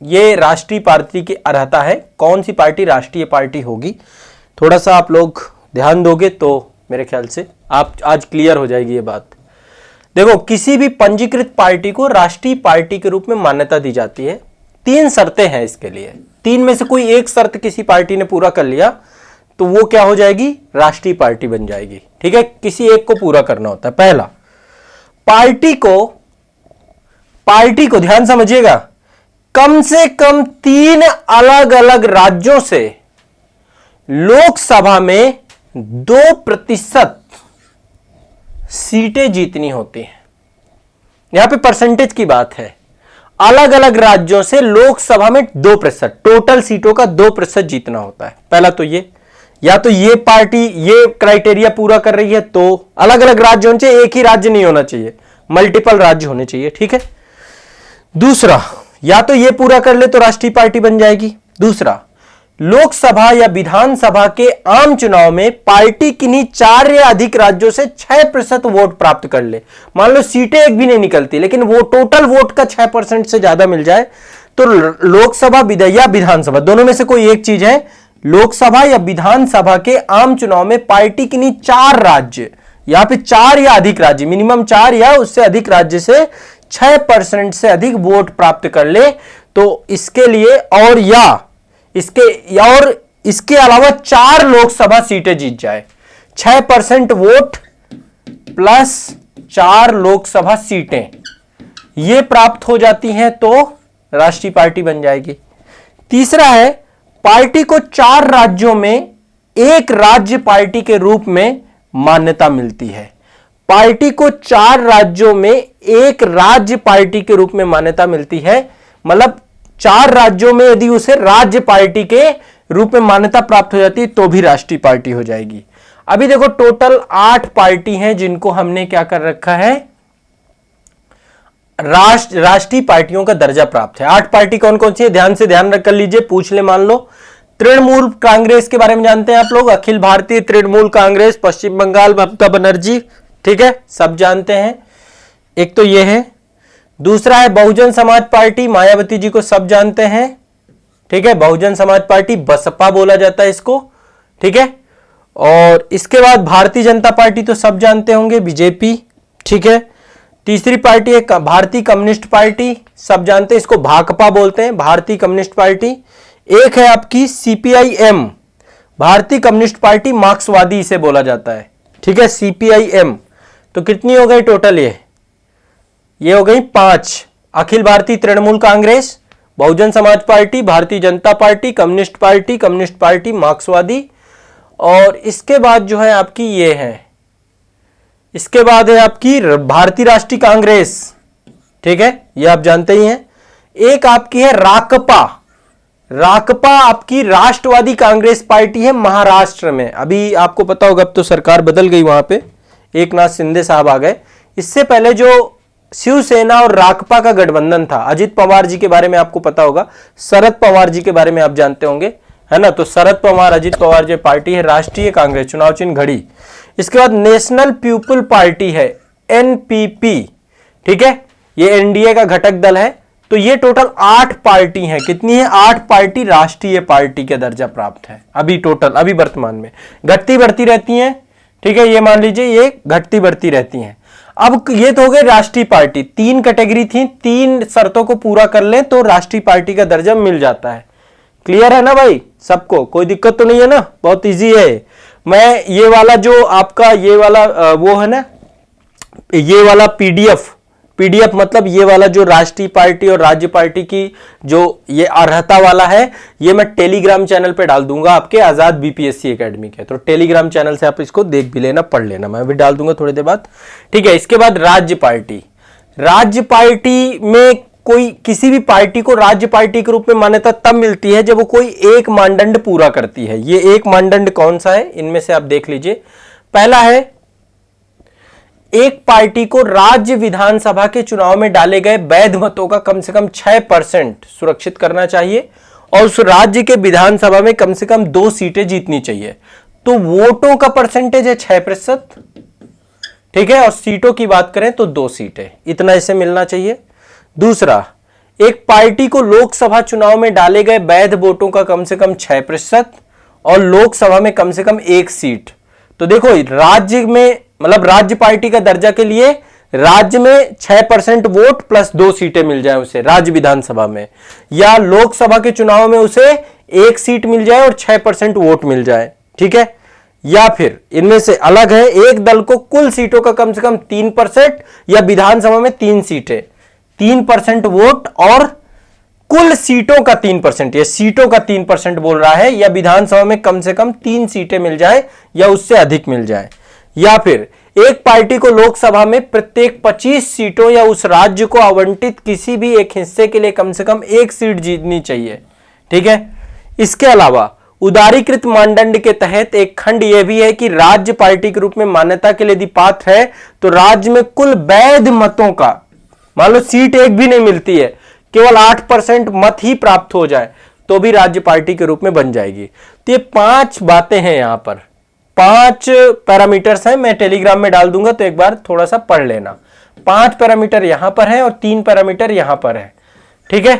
ये राष्ट्रीय पार्टी की अर्हता है, कौन सी पार्टी राष्ट्रीय पार्टी होगी। थोड़ा सा आप लोग ध्यान दोगे तो मेरे ख्याल से आप आज क्लियर हो जाएगी ये बात। देखो, किसी भी पंजीकृत पार्टी को राष्ट्रीय पार्टी के रूप में मान्यता दी जाती है। 3 शर्तें हैं इसके लिए, 3 में से कोई एक शर्त किसी पार्टी ने पूरा कर लिया तो वो क्या हो जाएगी, राष्ट्रीय पार्टी बन जाएगी, ठीक है। किसी एक को पूरा करना होता है। पहला, पार्टी को ध्यान समझिएगा, कम से कम 3 अलग अलग राज्यों से लोकसभा में 2% सीटें जीतनी होती हैं। यहां पे परसेंटेज की बात है। अलग अलग राज्यों से लोकसभा में 2%, टोटल सीटों का 2% जीतना होता है। पहला तो ये, या तो ये पार्टी ये क्राइटेरिया पूरा कर रही है तो अलग अलग राज्य होने चाहिए, एक ही राज्य नहीं होना चाहिए, मल्टीपल राज्य होने चाहिए, ठीक है। दूसरा, या तो ये पूरा कर ले तो राष्ट्रीय पार्टी बन जाएगी। दूसरा, लोकसभा या विधानसभा के आम चुनाव में पार्टी किन्हीं 4 या अधिक राज्यों से 6% वोट प्राप्त कर ले। मान लो सीटें एक भी नहीं निकलती, लेकिन वो टोटल वोट का 6% से ज्यादा मिल जाए तो लोकसभा या विधानसभा, दोनों में से कोई एक चीज है, लोकसभा या विधानसभा के आम चुनाव में पार्टी किन्हीं 4 राज्य, यहां पे 4 या अधिक राज्य, मिनिमम 4 या उससे अधिक राज्य से 6% से अधिक वोट प्राप्त कर ले तो इसके लिए, और इसके अलावा 4 लोकसभा सीटें जीत जाए। 6% वोट प्लस 4 लोकसभा सीटें ये प्राप्त हो जाती हैं तो राष्ट्रीय पार्टी बन जाएगी। तीसरा है, पार्टी को 4 राज्यों में एक राज्य पार्टी के रूप में मान्यता मिलती है। पार्टी को 4 राज्यों में एक राज्य पार्टी के रूप में मान्यता मिलती है, मतलब 4 राज्यों में यदि उसे राज्य पार्टी के रूप में मान्यता प्राप्त हो जाती है तो भी राष्ट्रीय पार्टी हो जाएगी। अभी देखो, टोटल 8 पार्टी हैं जिनको हमने क्या कर रखा है, राष्ट्रीय पार्टियों का दर्जा प्राप्त है। 8 पार्टी कौन कौन सी है, ध्यान से ध्यान रख कर लीजिए, पूछ ले। मान लो तृणमूल कांग्रेस के बारे में जानते हैं आप लोग, अखिल भारतीय तृणमूल कांग्रेस, पश्चिम बंगाल ममता बनर्जी, ठीक है, सब जानते हैं। एक तो ये है। दूसरा है बहुजन समाज पार्टी, मायावती जी को सब जानते हैं, ठीक है, बहुजन समाज पार्टी, बसपा बोला जाता है इसको, ठीक है। और इसके बाद भारतीय जनता पार्टी तो सब जानते होंगे, बीजेपी, ठीक है। तीसरी पार्टी है भारतीय कम्युनिस्ट पार्टी, सब जानते हैं, इसको भाकपा बोलते हैं, भारतीय कम्युनिस्ट पार्टी। एक है आपकी सीपीआईएम, भारतीय कम्युनिस्ट पार्टी, मार्क्सवादी इसे बोला जाता है, ठीक है, सीपीआईएम। तो कितनी हो गई टोटल, ये हो गई 5, Akhil Bharatiya Trinamool Congress, Bahujan Samaj party, Bharatiya Janata party, communist party, मार्क्सवादी। और इसके बाद जो है आपकी ये है, इसके बाद है आपकी भारतीय राष्ट्रीय कांग्रेस, ठीक है, ये आप जानते ही हैं। एक आपकी है राकपा, राकपा आपकी राष्ट्रवादी कांग्रेस पार्टी है महाराष्ट्र में। अभी आपको पता होगा, अब तो सरकार बदल गई वहां पे, एकनाथ शिंदे साहब आ गए। इससे पहले जो शिवसेना और राकपा का गठबंधन था, अजित पवार जी के बारे में आपको पता होगा, शरद पवार जी के बारे में आप जानते होंगे, है ना। तो शरद पवार, अजित पवार जो पार्टी है राष्ट्रीय कांग्रेस, चुनाव चिन्ह घड़ी। इसके बाद नेशनल पीपुल पार्टी है एनपीपी, ठीक है, ये एनडीए का घटक दल है। तो ये टोटल 8 पार्टी हैं। कितनी है? 8 पार्टी राष्ट्रीय पार्टी का दर्जा प्राप्त है अभी टोटल, अभी वर्तमान में। घटती बढ़ती रहती हैं, ठीक है, ये मान लीजिए ये घटती बढ़ती रहती हैं। अब ये तो हो गए राष्ट्रीय पार्टी, 3 कैटेगरी थी, 3 शर्तों को पूरा कर लें तो राष्ट्रीय पार्टी का दर्जा मिल जाता है। क्लियर है ना भाई सबको? कोई दिक्कत तो नहीं है ना? बहुत इजी है। मैं ये वाला जो आपका ये वाला वो है ना, ये वाला पीडीएफ मतलब ये वाला जो राष्ट्रीय पार्टी और राज्य पार्टी की जो ये अर्हता वाला है, ये मैं टेलीग्राम चैनल पे डाल दूंगा आपके, आजाद बीपीएससी एकेडमी के। तो टेलीग्राम चैनल से आप इसको देख भी लेना, पढ़ लेना, मैं भी डाल दूंगा थोड़ी देर बाद, ठीक है। इसके बाद राज्य पार्टी। राज्य पार्टी में कोई किसी भी पार्टी को राज्य पार्टी के रूप में मान्यता तब मिलती है जब वो कोई एक मानदंड पूरा करती है। ये एक मानदंड कौन सा है? इनमें से आप देख लीजिए। पहला है, एक पार्टी को राज्य विधानसभा के चुनाव में डाले गए वैध मतों का कम से कम 6% सुरक्षित करना चाहिए और उस राज्य के विधानसभा में कम से कम 2 सीटें जीतनी चाहिए। तो वोटों का परसेंटेज है 6%, ठीक है, और सीटों की बात करें तो 2 सीटें, इतना इसे मिलना चाहिए। दूसरा, एक पार्टी को लोकसभा चुनाव में डाले गए वैध वोटों का कम से कम 6% और लोकसभा में कम से कम 1 सीट। तो देखो, राज्य में मतलब राज्य पार्टी का दर्जा के लिए राज्य में 6% वोट प्लस 2 सीटें मिल जाए उसे राज्य विधानसभा में, या लोकसभा के चुनाव में उसे 1 सीट मिल जाए और 6% वोट मिल जाए, ठीक है। या फिर इनमें से अलग है, एक दल को कुल सीटों का कम से कम 3% या विधानसभा में 3 सीटें, 3% वोट और कुल सीटों का 3%, ये सीटों का 3% बोल रहा है, या विधानसभा में कम से कम 3 सीटें मिल जाए या उससे अधिक मिल जाए। या फिर एक पार्टी को लोकसभा में प्रत्येक 25 सीटों या उस राज्य को आवंटित किसी भी एक हिस्से के लिए कम से कम 1 सीट जीतनी चाहिए, ठीक है। इसके अलावा उदारीकृत मानदंड के तहत एक खंड यह भी है कि राज्य पार्टी के रूप में मान्यता के लिए यदि पात्र है तो राज्य में कुल वैध मतों का, मान लो सीट एक भी नहीं मिलती है, केवल 8% मत ही प्राप्त हो जाए तो भी राज्य पार्टी के रूप में बन जाएगी। तो ये 5 बातें हैं, यहां पर 5 पैरामीटर्स हैं, मैं टेलीग्राम में डाल दूंगा तो एक बार थोड़ा सा पढ़ लेना। 5 पैरामीटर यहां पर है और 3 पैरामीटर यहां पर है, ठीक है।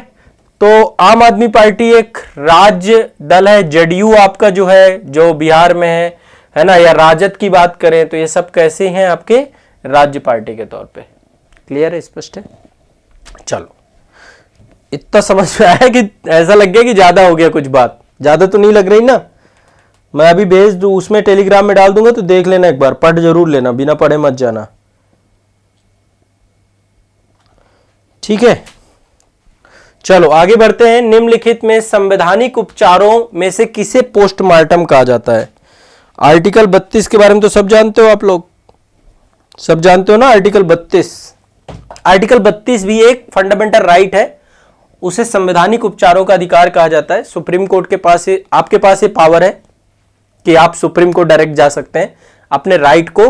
तो आम आदमी पार्टी एक राज्य दल है, जेडीयू आपका जो है जो बिहार में है ना, या राजद की बात करें तो ये सब कैसे हैं आपके राज्य पार्टी के तौर पे। क्लियर है, स्पष्ट है? चलो, इतना समझ में आया कि ऐसा लग गया कि ज्यादा हो गया कुछ बात? ज्यादा तो नहीं लग रही ना? मैं अभी भेज दूं, उसमें टेलीग्राम में डाल दूंगा तो देख लेना, एक बार पढ़ जरूर लेना, बिना पढ़े मत जाना, ठीक है। चलो आगे बढ़ते हैं। निम्नलिखित में संवैधानिक उपचारों में से किसे पोस्टमार्टम कहा जाता है? आर्टिकल 32 के बारे में तो सब जानते हो आप लोग, सब जानते हो ना आर्टिकल 32। आर्टिकल 32 भी एक फंडामेंटल राइट है, उसे संवैधानिक उपचारों का अधिकार कहा जाता है। सुप्रीम कोर्ट के पास आपके पास ये पावर है कि आप सुप्रीम कोर्ट डायरेक्ट जा सकते हैं अपने राइट को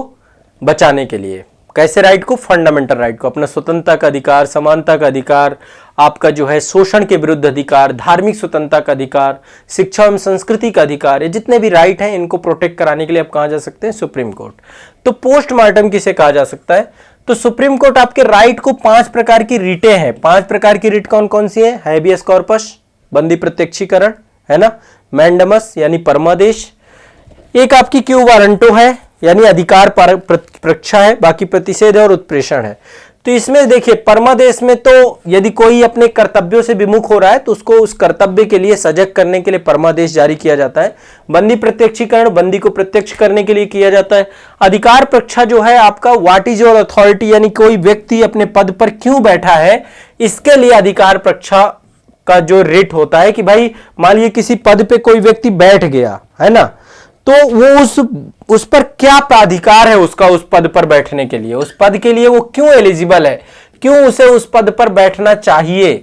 बचाने के लिए। कैसे राइट को? फंडामेंटल राइट को, अपना स्वतंत्रता का अधिकार, समानता का अधिकार, आपका जो है शोषण के विरुद्ध अधिकार, धार्मिक स्वतंत्रता का अधिकार, शिक्षा एवं संस्कृति का अधिकार, ये जितने भी राइट हैं इनको प्रोटेक्ट कराने के लिए आप कहां जा सकते हैं? Supreme court. तो पोस्टमार्टम किसे कहा जा सकता है? तो सुप्रीम कोर्ट आपके राइट को 5 प्रकार की रिटें हैं। 5 प्रकार की रिट कौन कौन सी है? हैबियस कॉर्पस, बंदी प्रत्यक्षीकरण, है ना, मैंडमस यानी परमादेश, एक आपकी क्यू वारंटो है यानी अधिकार प्रक्षा है, बाकी प्रतिषेध है और उत्प्रेषण है। तो इसमें देखिए परमादेश में तो यदि कोई अपने कर्तव्यों से विमुख हो रहा है तो उसको उस कर्तव्य के लिए सजग करने के लिए परमादेश जारी किया जाता है। बंदी प्रत्यक्षीकरण, बंदी को प्रत्यक्ष करने के लिए किया जाता है। अधिकार प्रक्षा जो है आपका व्हाट इज योर अथॉरिटी, यानी कोई व्यक्ति अपने पद पर क्यों बैठा है, इसके लिए अधिकार प्रक्षा का जो रिट होता है कि भाई मान लीजिए किसी पद पे कोई व्यक्ति बैठ गया है ना, तो वो उस पर क्या प्राधिकार है उसका, उस पद पर बैठने के लिए, उस पद के लिए वो क्यों एलिजिबल है, क्यों उसे उस पद पर बैठना चाहिए,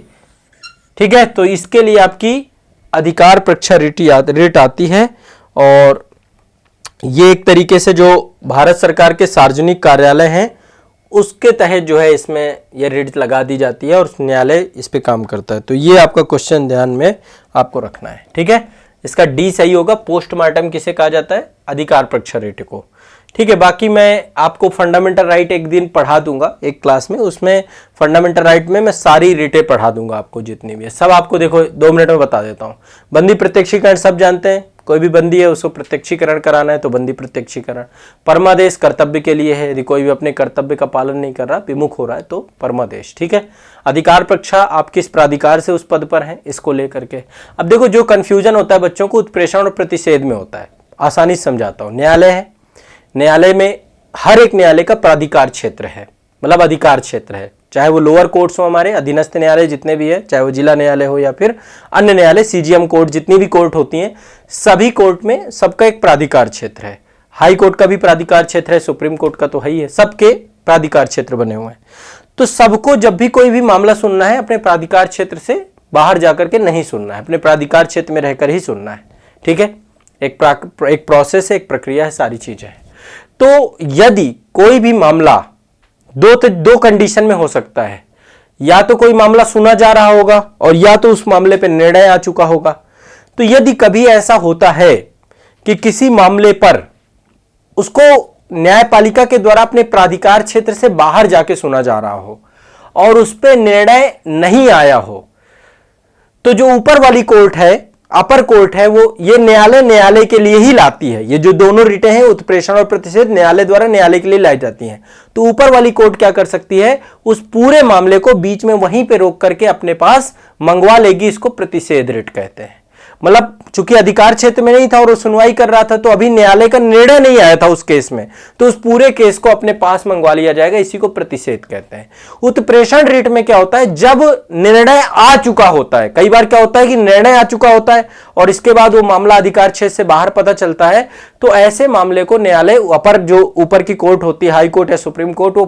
ठीक है। तो इसके लिए आपकी अधिकार प्रक्षा रिट आती है और ये एक तरीके से जो भारत सरकार के सार्वजनिक कार्यालय हैं उसके तहत जो है इसमें ये रिट लगा दी जाती है और न्यायालय इस पे काम करता है। तो ये आपका क्वेश्चन ध्यान में आपको रखना है, ठीक है। इसका डी सही होगा। पोस्टमार्टम किसे कहा जाता है? अधिकार परीक्षा रिट को, ठीक है। बाकी मैं आपको फंडामेंटल राइट एक दिन पढ़ा दूंगा एक क्लास में, उसमें फंडामेंटल राइट में मैं सारी रिटें पढ़ा दूंगा आपको, जितनी भी है सब आपको देखो 2 मिनट में बता देता हूँ। बंदी प्रत्यक्षीकरण सब जानते हैं, कोई भी बंदी है उसको प्रत्यक्षीकरण कराना है तो बंदी प्रत्यक्षीकरण। परमादेश कर्तव्य के लिए है, यदि कोई भी अपने कर्तव्य का पालन नहीं कर रहा, विमुख हो रहा है तो परमादेश, ठीक है। अधिकार परीक्षा आप किस प्राधिकार से उस पद पर हैं इसको लेकर के। अब देखो जो कंफ्यूजन होता है बच्चों को उत्प्रेषण और प्रतिषेध में होता है, आसानी से समझाता हूँ। न्यायालय है, न्यायालय में हर एक न्यायालय का प्राधिकार क्षेत्र है, मतलब अधिकार क्षेत्र है, चाहे वो लोअर कोर्ट्स हो, हमारे अधीनस्थ न्यायालय जितने भी है, चाहे वो जिला न्यायालय हो या फिर अन्य न्यायालय, सीजीएम कोर्ट, जितनी भी कोर्ट होती हैं, सभी कोर्ट में सबका एक प्राधिकार क्षेत्र है। हाई कोर्ट का भी प्राधिकार क्षेत्र है, सुप्रीम कोर्ट का तो है ही है, सबके प्राधिकार क्षेत्र बने हुए हैं। तो सबको जब भी कोई भी मामला सुनना है अपने प्राधिकार क्षेत्र से बाहर जाकर के नहीं सुनना है, अपने प्राधिकार क्षेत्र में रहकर ही सुनना है, ठीक है। एक प्रोसेस है, एक प्रक्रिया है, सारी चीजें हैं। तो यदि कोई भी मामला दो कंडीशन में हो सकता है, या तो कोई मामला सुना जा रहा होगा और या तो उस मामले पर निर्णय आ चुका होगा। तो यदि कभी ऐसा होता है कि किसी मामले पर उसको न्यायपालिका के द्वारा अपने प्राधिकार क्षेत्र से बाहर जाके सुना जा रहा हो और उस पर निर्णय नहीं आया हो, तो जो ऊपर वाली कोर्ट है, अपर कोर्ट है, वो ये न्यायालय के लिए ही लाती है। ये जो दोनों रिटें हैं उत्प्रेषण और प्रतिषेध न्यायालय द्वारा न्यायालय के लिए लाई जाती हैं। तो ऊपर वाली कोर्ट क्या कर सकती है, उस पूरे मामले को बीच में वहीं पे रोक करके अपने पास मंगवा लेगी। इसको प्रतिषेध रिट कहते हैं। मतलब चूंकि अधिकार क्षेत्र में नहीं था और वो सुनवाई कर रहा था, तो अभी न्यायालय का निर्णय नहीं आया था उस केस में, तो उस पूरे केस को अपने पास मंगवा लिया जाएगा। इसी को प्रतिषेध कहते हैं। उत्प्रेषण रिट में क्या होता है, जब निर्णय आ चुका होता है, कई बार क्या होता है कि निर्णय आ चुका होता है और इसके बाद वो मामला अधिकार क्षेत्र से बाहर पता चलता है, तो ऐसे मामले को न्यायालय अपर जो ऊपर की कोर्ट होती है, हाई कोर्ट या सुप्रीम कोर्ट, वो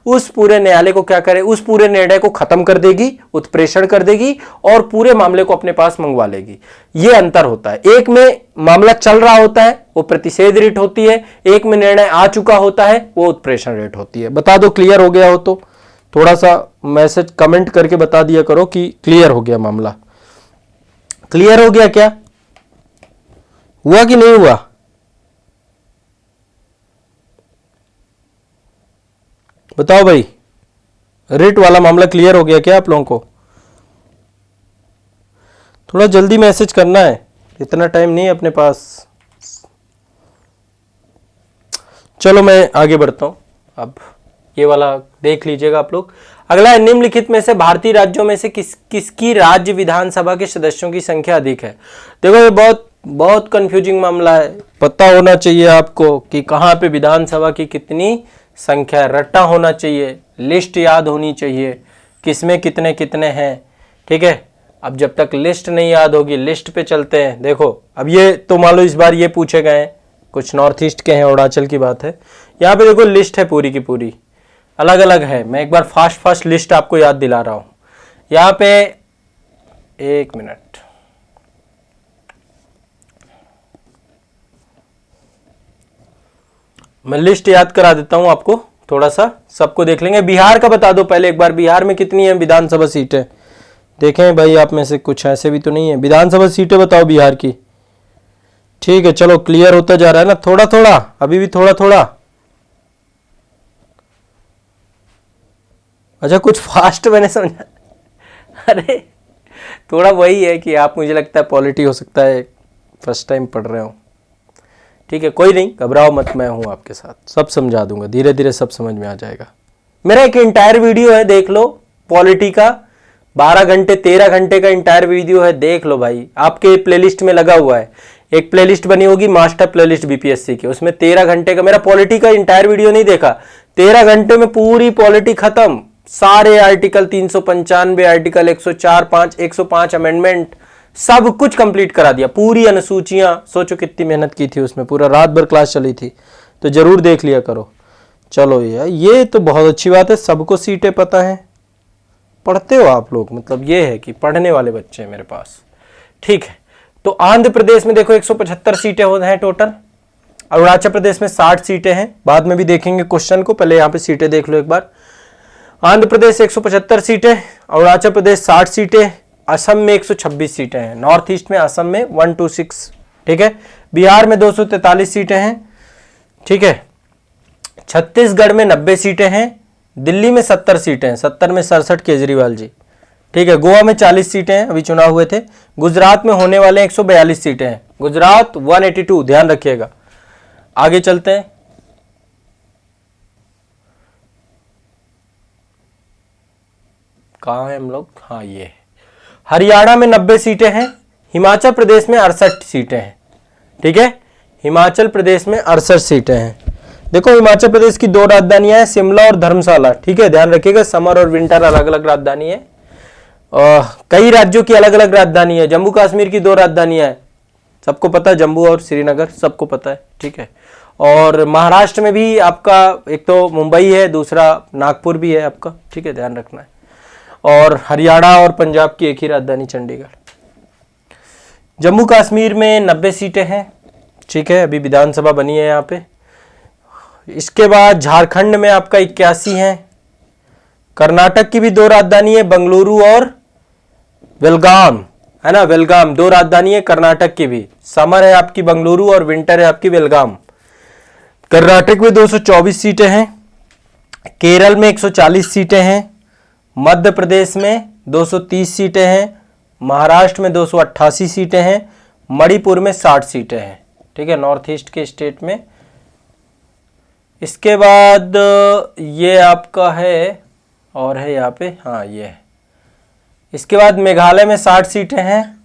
उस पूरे न्यायालय को क्या करे, उस पूरे निर्णय को खत्म कर देगी, उत्प्रेषण कर देगी और पूरे मामले को अपने पास मंगवा लेगी। ये अंतर होता है। एक में मामला चल रहा होता है वो प्रतिषेध रिट होती है, एक में निर्णय आ चुका होता है वो उत्प्रेषण रिट होती है। बता दो क्लियर हो गया हो तो थोड़ा सा मैसेज कमेंट करके बता दिया करो कि क्लियर हो गया मामला। क्लियर हो गया क्या? हुआ कि नहीं हुआ? बताओ भाई, रिट वाला मामला क्लियर हो गया क्या आप लोगों को? थोड़ा जल्दी मैसेज करना है, इतना टाइम नहीं है अपने पास। चलो मैं आगे बढ़ता हूं। अब ये वाला देख लीजिएगा आप लोग। अगला है, निम्नलिखित में से भारतीय राज्यों में से किसकी राज्य विधानसभा के सदस्यों की संख्या अधिक है? देखो ये बहुत कंफ्यूजिंग मामला है। पता होना चाहिए आपको कि कहाँ पे विधानसभा की कितनी संख्या है, रट्टा होना चाहिए, लिस्ट याद होनी चाहिए, किसमें कितने कितने हैं, ठीक है। अब जब तक लिस्ट नहीं याद होगी, लिस्ट पे चलते हैं। देखो अब ये तो मान लो इस बार ये पूछे गए हैं, कुछ नॉर्थ ईस्ट के हैं, अरुणाचल की बात है। यहाँ पे देखो लिस्ट है पूरी की पूरी, अलग अलग है। मैं एक बार फास्ट लिस्ट आपको याद दिला रहा हूँ। यहाँ पे 1 मिनट, मैं लिस्ट याद करा देता हूँ आपको, थोड़ा सा सबको देख लेंगे। बिहार का बता दो पहले एक बार, बिहार में कितनी है विधानसभा सीटें? देखें भाई आप में से कुछ ऐसे भी तो नहीं है। विधानसभा सीटें बताओ बिहार की। ठीक है चलो, क्लियर होता जा रहा है ना, थोड़ा थोड़ा, अभी भी थोड़ा थोड़ा। अच्छा कुछ फास्ट मैंने समझा। अरे थोड़ा वही है कि आप, मुझे लगता है पॉलिटी हो सकता है फर्स्ट टाइम पढ़ रहे हो। ठीक है कोई नहीं, घबराओ मत, मैं हूं आपके साथ, सब समझा दूंगा, धीरे धीरे सब समझ में आ जाएगा। मेरा एक इंटायर वीडियो है, देख लो, पॉलिटी का 12 घंटे 13 घंटे का इंटायर वीडियो है, देख लो भाई, आपके प्लेलिस्ट में लगा हुआ है। एक प्लेलिस्ट बनी होगी मास्टर प्लेलिस्ट बीपीएससी की, उसमें 13 घंटे का मेरा पॉलिटी का इंटायर वीडियो नहीं देखा, 13 घंटे में पूरी पॉलिटी खत्म, सारे आर्टिकल 395 आर्टिकल 104, 105 अमेंडमेंट सब कुछ कंप्लीट करा दिया, पूरी अनुसूचियां। सोचो कितनी मेहनत की थी उसमें, पूरा रात भर क्लास चली थी, तो जरूर देख लिया करो। चलो यार ये तो बहुत अच्छी बात है, सबको सीटें पता है, पढ़ते हो आप लोग, मतलब ये है कि पढ़ने वाले बच्चे हैं मेरे पास। ठीक है, तो आंध्र प्रदेश में देखो 175 सीटें हैं टोटल, अरुणाचल प्रदेश में 60 सीटें हैं, बाद में भी देखेंगे क्वेश्चन को, पहले यहाँ पे सीटें देख लो एक बार। आंध्र प्रदेश 175 सीटें, अरुणाचल प्रदेश 60 सीटें, असम में 126 सीटें हैं, नॉर्थ ईस्ट में असम में 126, ठीक है। बिहार में 243 सीटें हैं, ठीक है। छत्तीसगढ़ में 90 सीटें हैं, दिल्ली में 70 सीटें हैं, 70 में 67 केजरीवाल जी, ठीक है। गोवा में 40 सीटें हैं, अभी चुनाव हुए थे। गुजरात में होने वाले 142 सीटें हैं, गुजरात 182, ध्यान रखिएगा। आगे चलते हैं। कहाँ है हम लोग, हाँ ये हरियाणा में 90 सीटें हैं, हिमाचल प्रदेश में 68 सीटें हैं, ठीक है। हिमाचल प्रदेश में 68 सीटें हैं। देखो हिमाचल प्रदेश की 2 राजधानियां हैं, शिमला और धर्मशाला, ठीक है, ध्यान रखिएगा। समर और विंटर अलग अलग राजधानी है, कई राज्यों की अलग अलग राजधानी है। जम्मू कश्मीर की 2 राजधानियां हैं, सबको पता है, जम्मू और श्रीनगर, सबको पता है, ठीक है। और महाराष्ट्र में भी आपका एक तो मुंबई है, दूसरा नागपुर भी है आपका, ठीक है, ध्यान रखना है। और हरियाणा और पंजाब की एक ही राजधानी चंडीगढ़। जम्मू कश्मीर में 90 सीटें हैं, ठीक है, अभी विधानसभा बनी है यहाँ पे। इसके बाद झारखंड में आपका 81 हैं, कर्नाटक की भी 2 राजधानी है, बेंगलुरु और बेलगाम, है ना, बेलगाम 2 राजधानी है कर्नाटक की भी। समर है आपकी बेंगलुरु और विंटर है आपकी बेलगाम। कर्नाटक में 224 सीटें हैं, केरल में 140 सीटें हैं, मध्य प्रदेश में 230 सीटें हैं, महाराष्ट्र में 288 सीटें हैं, मणिपुर में 60 सीटें हैं, ठीक है, नॉर्थ ईस्ट के स्टेट में। इसके बाद ये आपका है और है यहाँ पे, हाँ ये है। इसके बाद मेघालय में 60 सीटें हैं,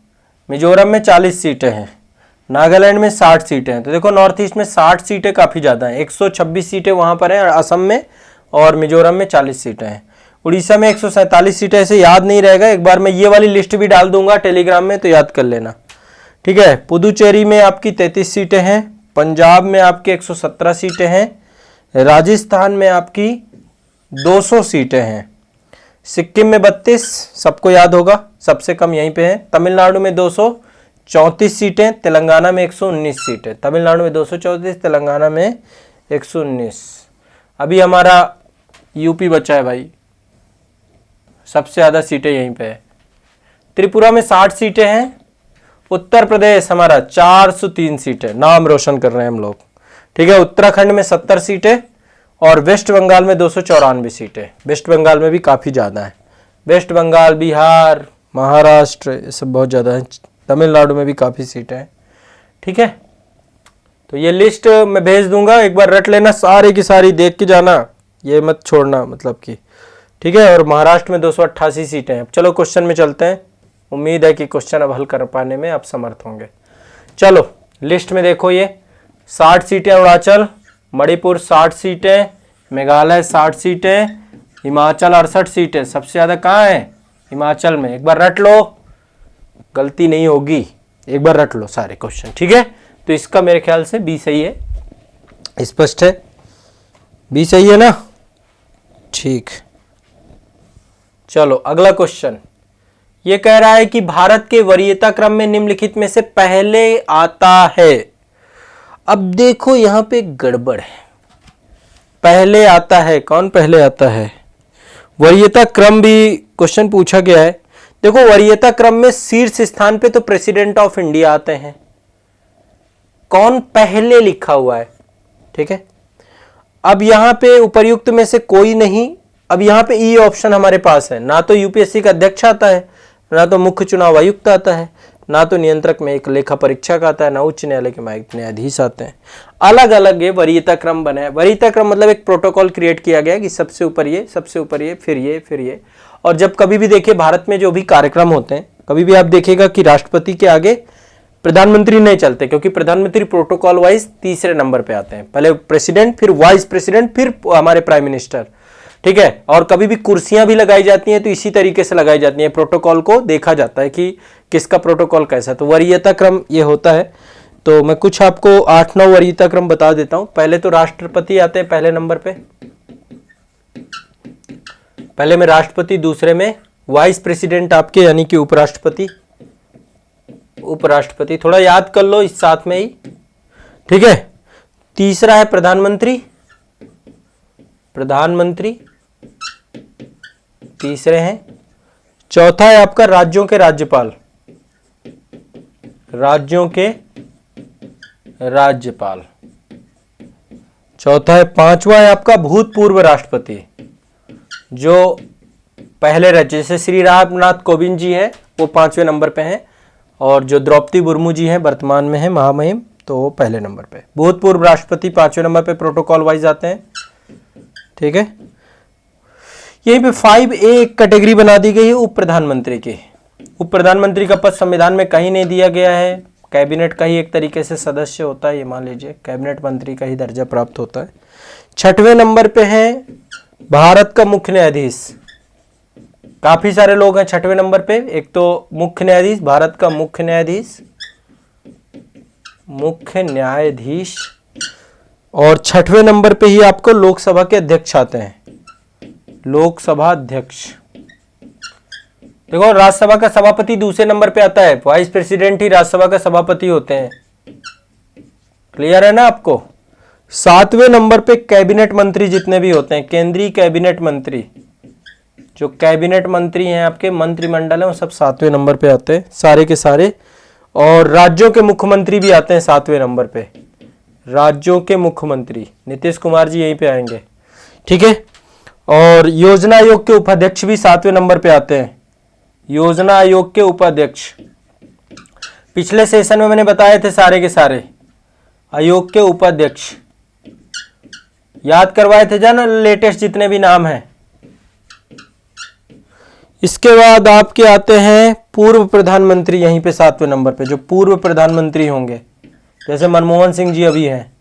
मिजोरम में 40 सीटें हैं, नागालैंड में 60 सीटें हैं। तो देखो नॉर्थ ईस्ट में 60 सीटें काफ़ी ज़्यादा हैं, 126 सीटें वहाँ पर हैं असम में, और मिजोरम में 40 सीटें हैं। उड़ीसा में 147 सीटें, ऐसे याद नहीं रहेगा, एक बार मैं ये वाली लिस्ट भी डाल दूंगा टेलीग्राम में, तो याद कर लेना, ठीक है। पुदुचेरी में आपकी 33 सीटें हैं, पंजाब में आपकी 117 सीटें हैं, राजस्थान में आपकी 200 सीटें हैं, सिक्किम में 32, सबको याद होगा, सबसे कम यहीं पे है। तमिलनाडु में 234 सीटें, तेलंगाना में 119 सीटें, तमिलनाडु में 234, तेलंगाना में 119। अभी हमारा यूपी बचा है भाई, सबसे ज़्यादा सीटें यहीं पे है। त्रिपुरा में 60 सीटें हैं, उत्तर प्रदेश हमारा 403 सीटें, नाम रोशन कर रहे हैं हम लोग, ठीक है। उत्तराखंड में 70 सीटें और वेस्ट बंगाल में 294 सीटें। वेस्ट बंगाल में भी काफ़ी ज़्यादा है, वेस्ट बंगाल, बिहार, महाराष्ट्र, ये सब बहुत ज़्यादा है। तमिलनाडु में भी काफ़ी सीटें हैं, ठीक है। तो ये लिस्ट मैं भेज दूंगा, एक बार रट लेना, सारी की सारी देख के जाना, ये मत छोड़ना, मतलब कि, ठीक है। और महाराष्ट्र में 288 सीटें हैं। चलो क्वेश्चन में चलते हैं, उम्मीद है कि क्वेश्चन अब हल कर पाने में आप समर्थ होंगे। चलो लिस्ट में देखो, ये 60 सीटें अरुणाचल, मणिपुर 60 सीटें, मेघालय 60 सीटें, हिमाचल 68 सीटें। सबसे ज़्यादा कहाँ है, हिमाचल में। एक बार रट लो, गलती नहीं होगी, एक बार रट लो सारे क्वेश्चन, ठीक है। तो इसका मेरे ख्याल से बी सही है, स्पष्ट है, बी सही है ना, ठीक। चलो अगला क्वेश्चन, ये कह रहा है कि भारत के वरीयता क्रम में निम्नलिखित में से पहले आता है। अब देखो यहां पे गड़बड़ है, पहले आता है, कौन पहले आता है, वरीयता क्रम भी क्वेश्चन पूछा गया है। देखो वरीयता क्रम में शीर्ष स्थान पे तो प्रेसिडेंट ऑफ इंडिया आते हैं, कौन पहले लिखा हुआ है, ठीक है। अब यहां पे उपर्युक्त में से कोई नहीं। अब यहां पे ई ऑप्शन हमारे पास है, ना तो यूपीएससी का अध्यक्ष आता है, ना तो मुख्य चुनाव आयुक्त आता है, ना तो नियंत्रक में एक लेखा परीक्षक आता है, ना उच्च न्यायालय के न्यायाधीश आते हैं। अलग अलग ये वरीयता क्रम बना है। वरीयता क्रम मतलब एक प्रोटोकॉल क्रिएट किया गया कि सबसे ऊपर ये, सबसे ऊपर ये, फिर ये, फिर ये। और जब कभी भी देखिए भारत में जो भी कार्यक्रम होते हैं, कभी भी आप देखिएगा कि राष्ट्रपति के आगे प्रधानमंत्री नहीं चलते, क्योंकि प्रधानमंत्री प्रोटोकॉल वाइज तीसरे नंबर पे आते हैं, पहले प्रेसिडेंट, फिर वाइस प्रेसिडेंट, फिर हमारे प्राइम मिनिस्टर, ठीक है। और कभी भी कुर्सियां भी लगाई जाती हैं तो इसी तरीके से लगाई जाती हैं, प्रोटोकॉल को देखा जाता है कि किसका प्रोटोकॉल कैसा। तो वरीयता क्रम ये होता है। तो मैं कुछ आपको 8-9 वरीयता क्रम बता देता हूं। पहले तो राष्ट्रपति आते हैं पहले नंबर पे, पहले में राष्ट्रपति, दूसरे में वाइस प्रेसिडेंट आपके यानी कि उपराष्ट्रपति, उपराष्ट्रपति थोड़ा याद कर लो इस साथ में ही, ठीक है। तीसरा है प्रधानमंत्री, प्रधानमंत्री तीसरे हैं। चौथा है आपका राज्यों के राज्यपाल, राज्यों के राज्यपाल चौथा है। पांचवा है आपका भूतपूर्व राष्ट्रपति, जो पहले रहे, जैसे श्री रामनाथ कोविंद जी हैं वो 5वें नंबर पे हैं, और जो द्रौपदी मुर्मू जी हैं वर्तमान में है महामहिम, तो वो पहले नंबर पे। भूतपूर्व राष्ट्रपति 5वें नंबर पे प्रोटोकॉल वाइज आते हैं, ठीक है। यहीं पे 5A एक कैटेगरी बना दी गई है उप प्रधानमंत्री की। उप प्रधानमंत्री का पद संविधान में कहीं नहीं दिया गया है, कैबिनेट का ही एक तरीके से सदस्य होता है, ये मान लीजिए कैबिनेट मंत्री का ही दर्जा प्राप्त होता है। 6वें नंबर पे है भारत का मुख्य न्यायाधीश। काफी सारे लोग हैं 6वें नंबर पे। एक तो मुख्य न्यायाधीश, भारत का मुख्य न्यायाधीश, मुख्य न्यायाधीश, और 6वें नंबर पे ही आपको लोकसभा के अध्यक्ष आते हैं, लोकसभा अध्यक्ष। देखो राज्यसभा का सभापति दूसरे नंबर पे आता है, वाइस प्रेसिडेंट ही राज्यसभा का सभापति होते हैं, क्लियर है ना आपको। 7वें नंबर पे कैबिनेट मंत्री जितने भी होते हैं, केंद्रीय कैबिनेट मंत्री, जो कैबिनेट मंत्री हैं आपके मंत्रिमंडल है, वो सब 7वें नंबर पे आते हैं सारे के सारे। और राज्यों के मुख्यमंत्री भी आते हैं 7वें नंबर पे, राज्यों के मुख्यमंत्री नीतीश कुमार जी यहीं पे आएंगे, ठीक है। और योजना आयोग के उपाध्यक्ष भी 7वें नंबर पे आते हैं, योजना आयोग के उपाध्यक्ष। पिछले सेशन में मैंने बताए थे सारे के सारे आयोग के उपाध्यक्ष, याद करवाए थे जाना लेटेस्ट जितने भी नाम हैं। इसके बाद आपके आते हैं पूर्व प्रधानमंत्री, यहीं पे 7वें नंबर पे, जो पूर्व प्रधानमंत्री होंगे, जैसे मनमोहन सिंह जी अभी हैं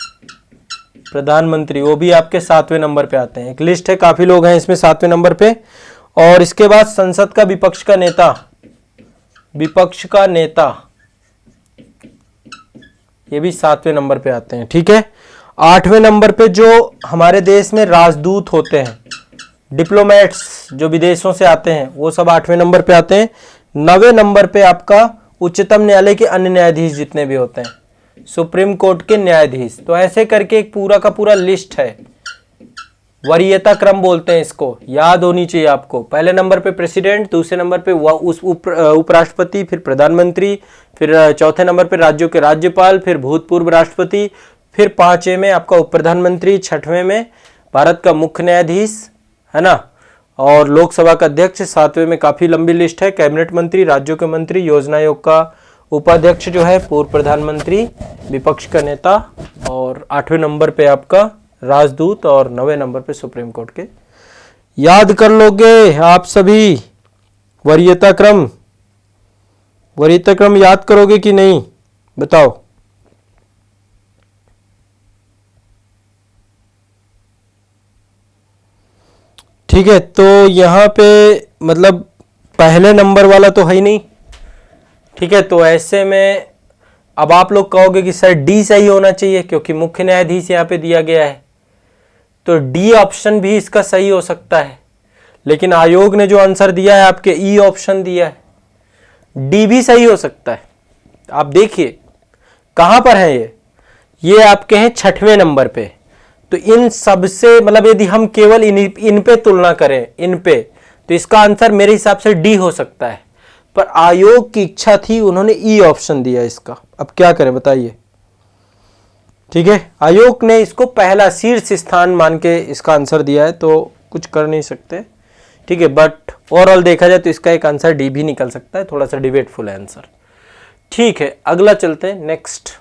प्रधानमंत्री, वो भी आपके 7वें नंबर पे आते हैं। एक लिस्ट है, काफी लोग हैं इसमें 7वें नंबर पे। और इसके बाद संसद का विपक्ष का नेता, विपक्ष का नेता, ये भी 7वें नंबर पे आते हैं, ठीक है। 8वें नंबर पे जो हमारे देश में राजदूत होते हैं, डिप्लोमेट्स जो विदेशों से आते हैं, वो सब 8वें नंबर पे आते हैं। 9वें नंबर पे आपका उच्चतम न्यायालय के अन्य न्यायाधीश जितने भी होते हैं, सुप्रीम कोर्ट के न्यायाधीश। तो ऐसे करके एक पूरा का पूरा लिस्ट है, वरीयता क्रम बोलते हैं इसको, याद होनी चाहिए आपको। पहले नंबर पे प्रेसिडेंट, दूसरे नंबर पे उस उपराष्ट्रपति, फिर प्रधानमंत्री, फिर चौथे नंबर पे राज्यों के राज्यपाल, फिर भूतपूर्व राष्ट्रपति, फिर 5वें में आपका उप प्रधानमंत्री, 6वें में भारत का मुख्य न्यायाधीश, है ना, और लोकसभा का अध्यक्ष। 7वें में काफी लंबी लिस्ट है, कैबिनेट मंत्री, राज्यों के मंत्री, योजना आयोग का उपाध्यक्ष जो है, पूर्व प्रधानमंत्री, विपक्ष का नेता, और 8वें नंबर पे आपका राजदूत, और 9वें नंबर पे सुप्रीम कोर्ट के। याद कर लोगे आप सभी वरीयता क्रम, वरीयता क्रम याद करोगे कि नहीं बताओ। ठीक है, तो यहाँ पे मतलब पहले नंबर वाला तो है ही नहीं, ठीक है। तो ऐसे में अब आप लोग कहोगे कि सर डी सही होना चाहिए, क्योंकि मुख्य न्यायाधीश यहाँ पे दिया गया है, तो डी ऑप्शन भी इसका सही हो सकता है। लेकिन आयोग ने जो आंसर दिया है आपके ई ऑप्शन दिया है, डी भी सही हो सकता है। आप देखिए कहां पर है ये आपके हैं 6वें नंबर पे। तो इन सबसे मतलब यदि हम केवल इन पे तुलना करें, इन पे, तो इसका आंसर मेरे हिसाब से डी हो सकता है। पर आयोग की इच्छा थी, उन्होंने ई ऑप्शन दिया इसका। अब क्या करें बताइए, ठीक है। आयोग ने इसको पहला शीर्ष स्थान मान के इसका आंसर दिया है, तो कुछ कर नहीं सकते, ठीक है। बट ओवरऑल देखा जाए तो इसका एक आंसर डी भी निकल सकता है, थोड़ा सा डिबेटफुल है आंसर, ठीक है। अगला चलते हैं, नेक्स्ट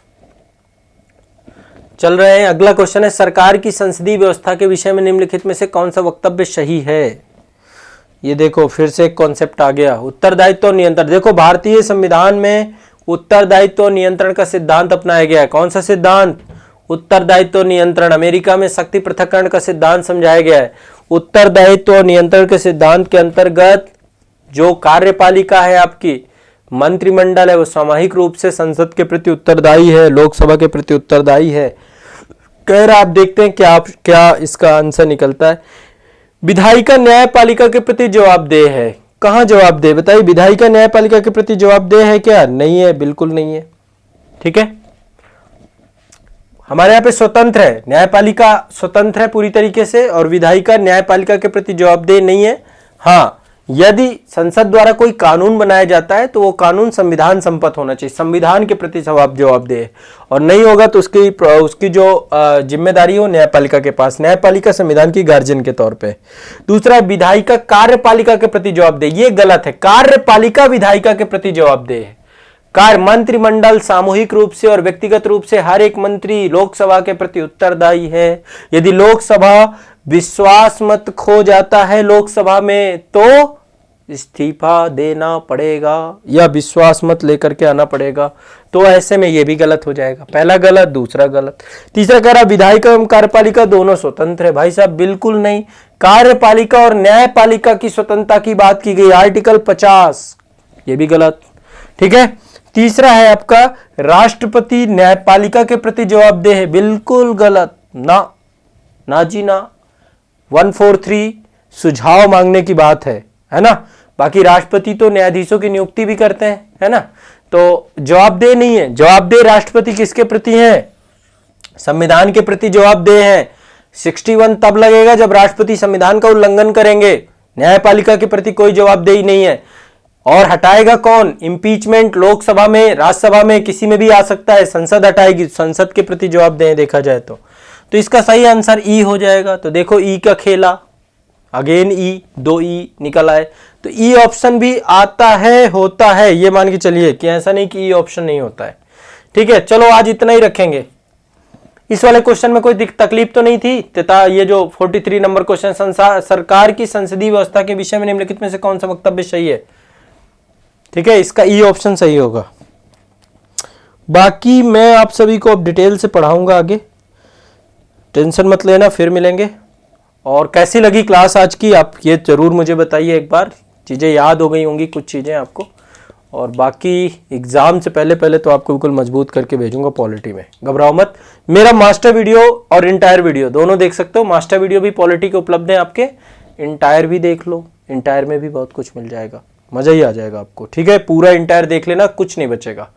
चल रहे हैं। अगला क्वेश्चन है, सरकार की संसदीय व्यवस्था के विषय में निम्नलिखित में से कौन सा वक्तव्य सही है। ये देखो फिर से एक कॉन्सेप्ट आ गया, उत्तरदायित्व और नियंत्रण। देखो भारतीय संविधान में उत्तरदायित्व और नियंत्रण का सिद्धांत अपनाया गया है। कौन सा सिद्धांत? उत्तरदायित्व और नियंत्रण। अमेरिका में शक्ति पृथक्करण का सिद्धांत समझाया गया है। उत्तरदायित्व और नियंत्रण के सिद्धांत के अंतर्गत जो कार्यपालिका है आपकी, मंत्रिमंडल है, वो सामूहिक रूप से संसद के प्रति उत्तरदायी है, लोकसभा के प्रति उत्तरदायी है। कह रहा आप देखते हैं क्या इसका आंसर निकलता है। विधायिका न्यायपालिका के प्रति जवाबदेह है। कहां जवाबदेह बताइए? विधायिका न्यायपालिका के प्रति जवाबदेह है क्या? नहीं है, बिल्कुल नहीं है, ठीक है। हमारे यहाँ पे स्वतंत्र है, न्यायपालिका स्वतंत्र है पूरी तरीके से, और विधायिका न्यायपालिका के प्रति जवाबदेह नहीं है। हाँ, यदि संसद द्वारा कोई कानून बनाया जाता है तो वो कानून संविधान सम्मत होना चाहिए, संविधान के प्रति जवाबदेह है, और नहीं होगा तो उसकी जो जिम्मेदारी हो न्यायपालिका के पास। न्यायपालिका संविधान की गार्जियन के तौर पे। दूसरा, विधायिका कार्यपालिका के प्रति जवाबदेह, ये गलत है। कार्यपालिका विधायिका के प्रति जवाबदेह है। मंत्रिमंडल सामूहिक रूप से और व्यक्तिगत रूप से हर एक मंत्री लोकसभा के प्रति उत्तरदायी है। यदि लोकसभा विश्वास मत खो जाता है लोकसभा में तो इस्तीफा देना पड़ेगा या विश्वास मत लेकर के आना पड़ेगा। तो ऐसे में ये भी गलत हो जाएगा, पहला गलत दूसरा गलत। तीसरा कह रहा विधायिका एवं कार्यपालिका दोनों स्वतंत्र है। भाई साहब बिल्कुल नहीं, कार्यपालिका और न्यायपालिका की स्वतंत्रता की बात की गई, आर्टिकल 50, ये भी गलत। ठीक है। तीसरा है आपका राष्ट्रपति न्यायपालिका के प्रति जवाबदेह है, बिल्कुल गलत, ना जी ना। 143 सुझाव मांगने की बात है ना। बाकी राष्ट्रपति तो न्यायाधीशों की नियुक्ति भी करते हैं, है ना। तो जवाबदेह नहीं है। जवाबदेह राष्ट्रपति किसके प्रति है? संविधान के प्रति जवाबदेह है। 61 तब लगेगा जब राष्ट्रपति संविधान का उल्लंघन करेंगे। न्यायपालिका के प्रति कोई जवाबदेही नहीं है। और हटाएगा कौन? इम्पीचमेंट लोकसभा में, राज्यसभा में, किसी में भी आ सकता है, संसद हटाएगी, संसद के प्रति जवाबदेह देखा जाए तो इसका सही आंसर ई हो जाएगा। तो देखो ई का खेला, अगेन ई, 2 ई निकल आए। तो ई ऑप्शन भी आता है, होता है, ये मान के चलिए कि ऐसा नहीं कि ई ऑप्शन नहीं होता है। ठीक है, चलो आज इतना ही रखेंगे। इस वाले क्वेश्चन में कोई तकलीफ तो नहीं थी तथा ये जो 43 नंबर क्वेश्चन, सरकार की संसदीय व्यवस्था के विषय में निम्नलिखित में से कौन सा वक्तव्य सही है? ठीक है, इसका ई ऑप्शन सही होगा। बाकी मैं आप सभी को अब डिटेल से पढ़ाऊंगा आगे, टेंशन मत लेना, फिर मिलेंगे। और कैसी लगी क्लास आज की आप ये जरूर मुझे बताइए एक बार। चीज़ें याद हो गई होंगी कुछ चीज़ें आपको, और बाकी एग्जाम से पहले तो आपको बिल्कुल मजबूत करके भेजूंगा पॉलिटी में, घबराओ मत। मेरा मास्टर वीडियो और इंटायर वीडियो दोनों देख सकते हो। मास्टर वीडियो भी पॉलिटी के उपलब्ध है आपके, इंटायर भी देख लो, इंटायर में भी बहुत कुछ मिल जाएगा, मजा ही आ जाएगा आपको। ठीक है, पूरा इंटायर देख लेना, कुछ नहीं बचेगा।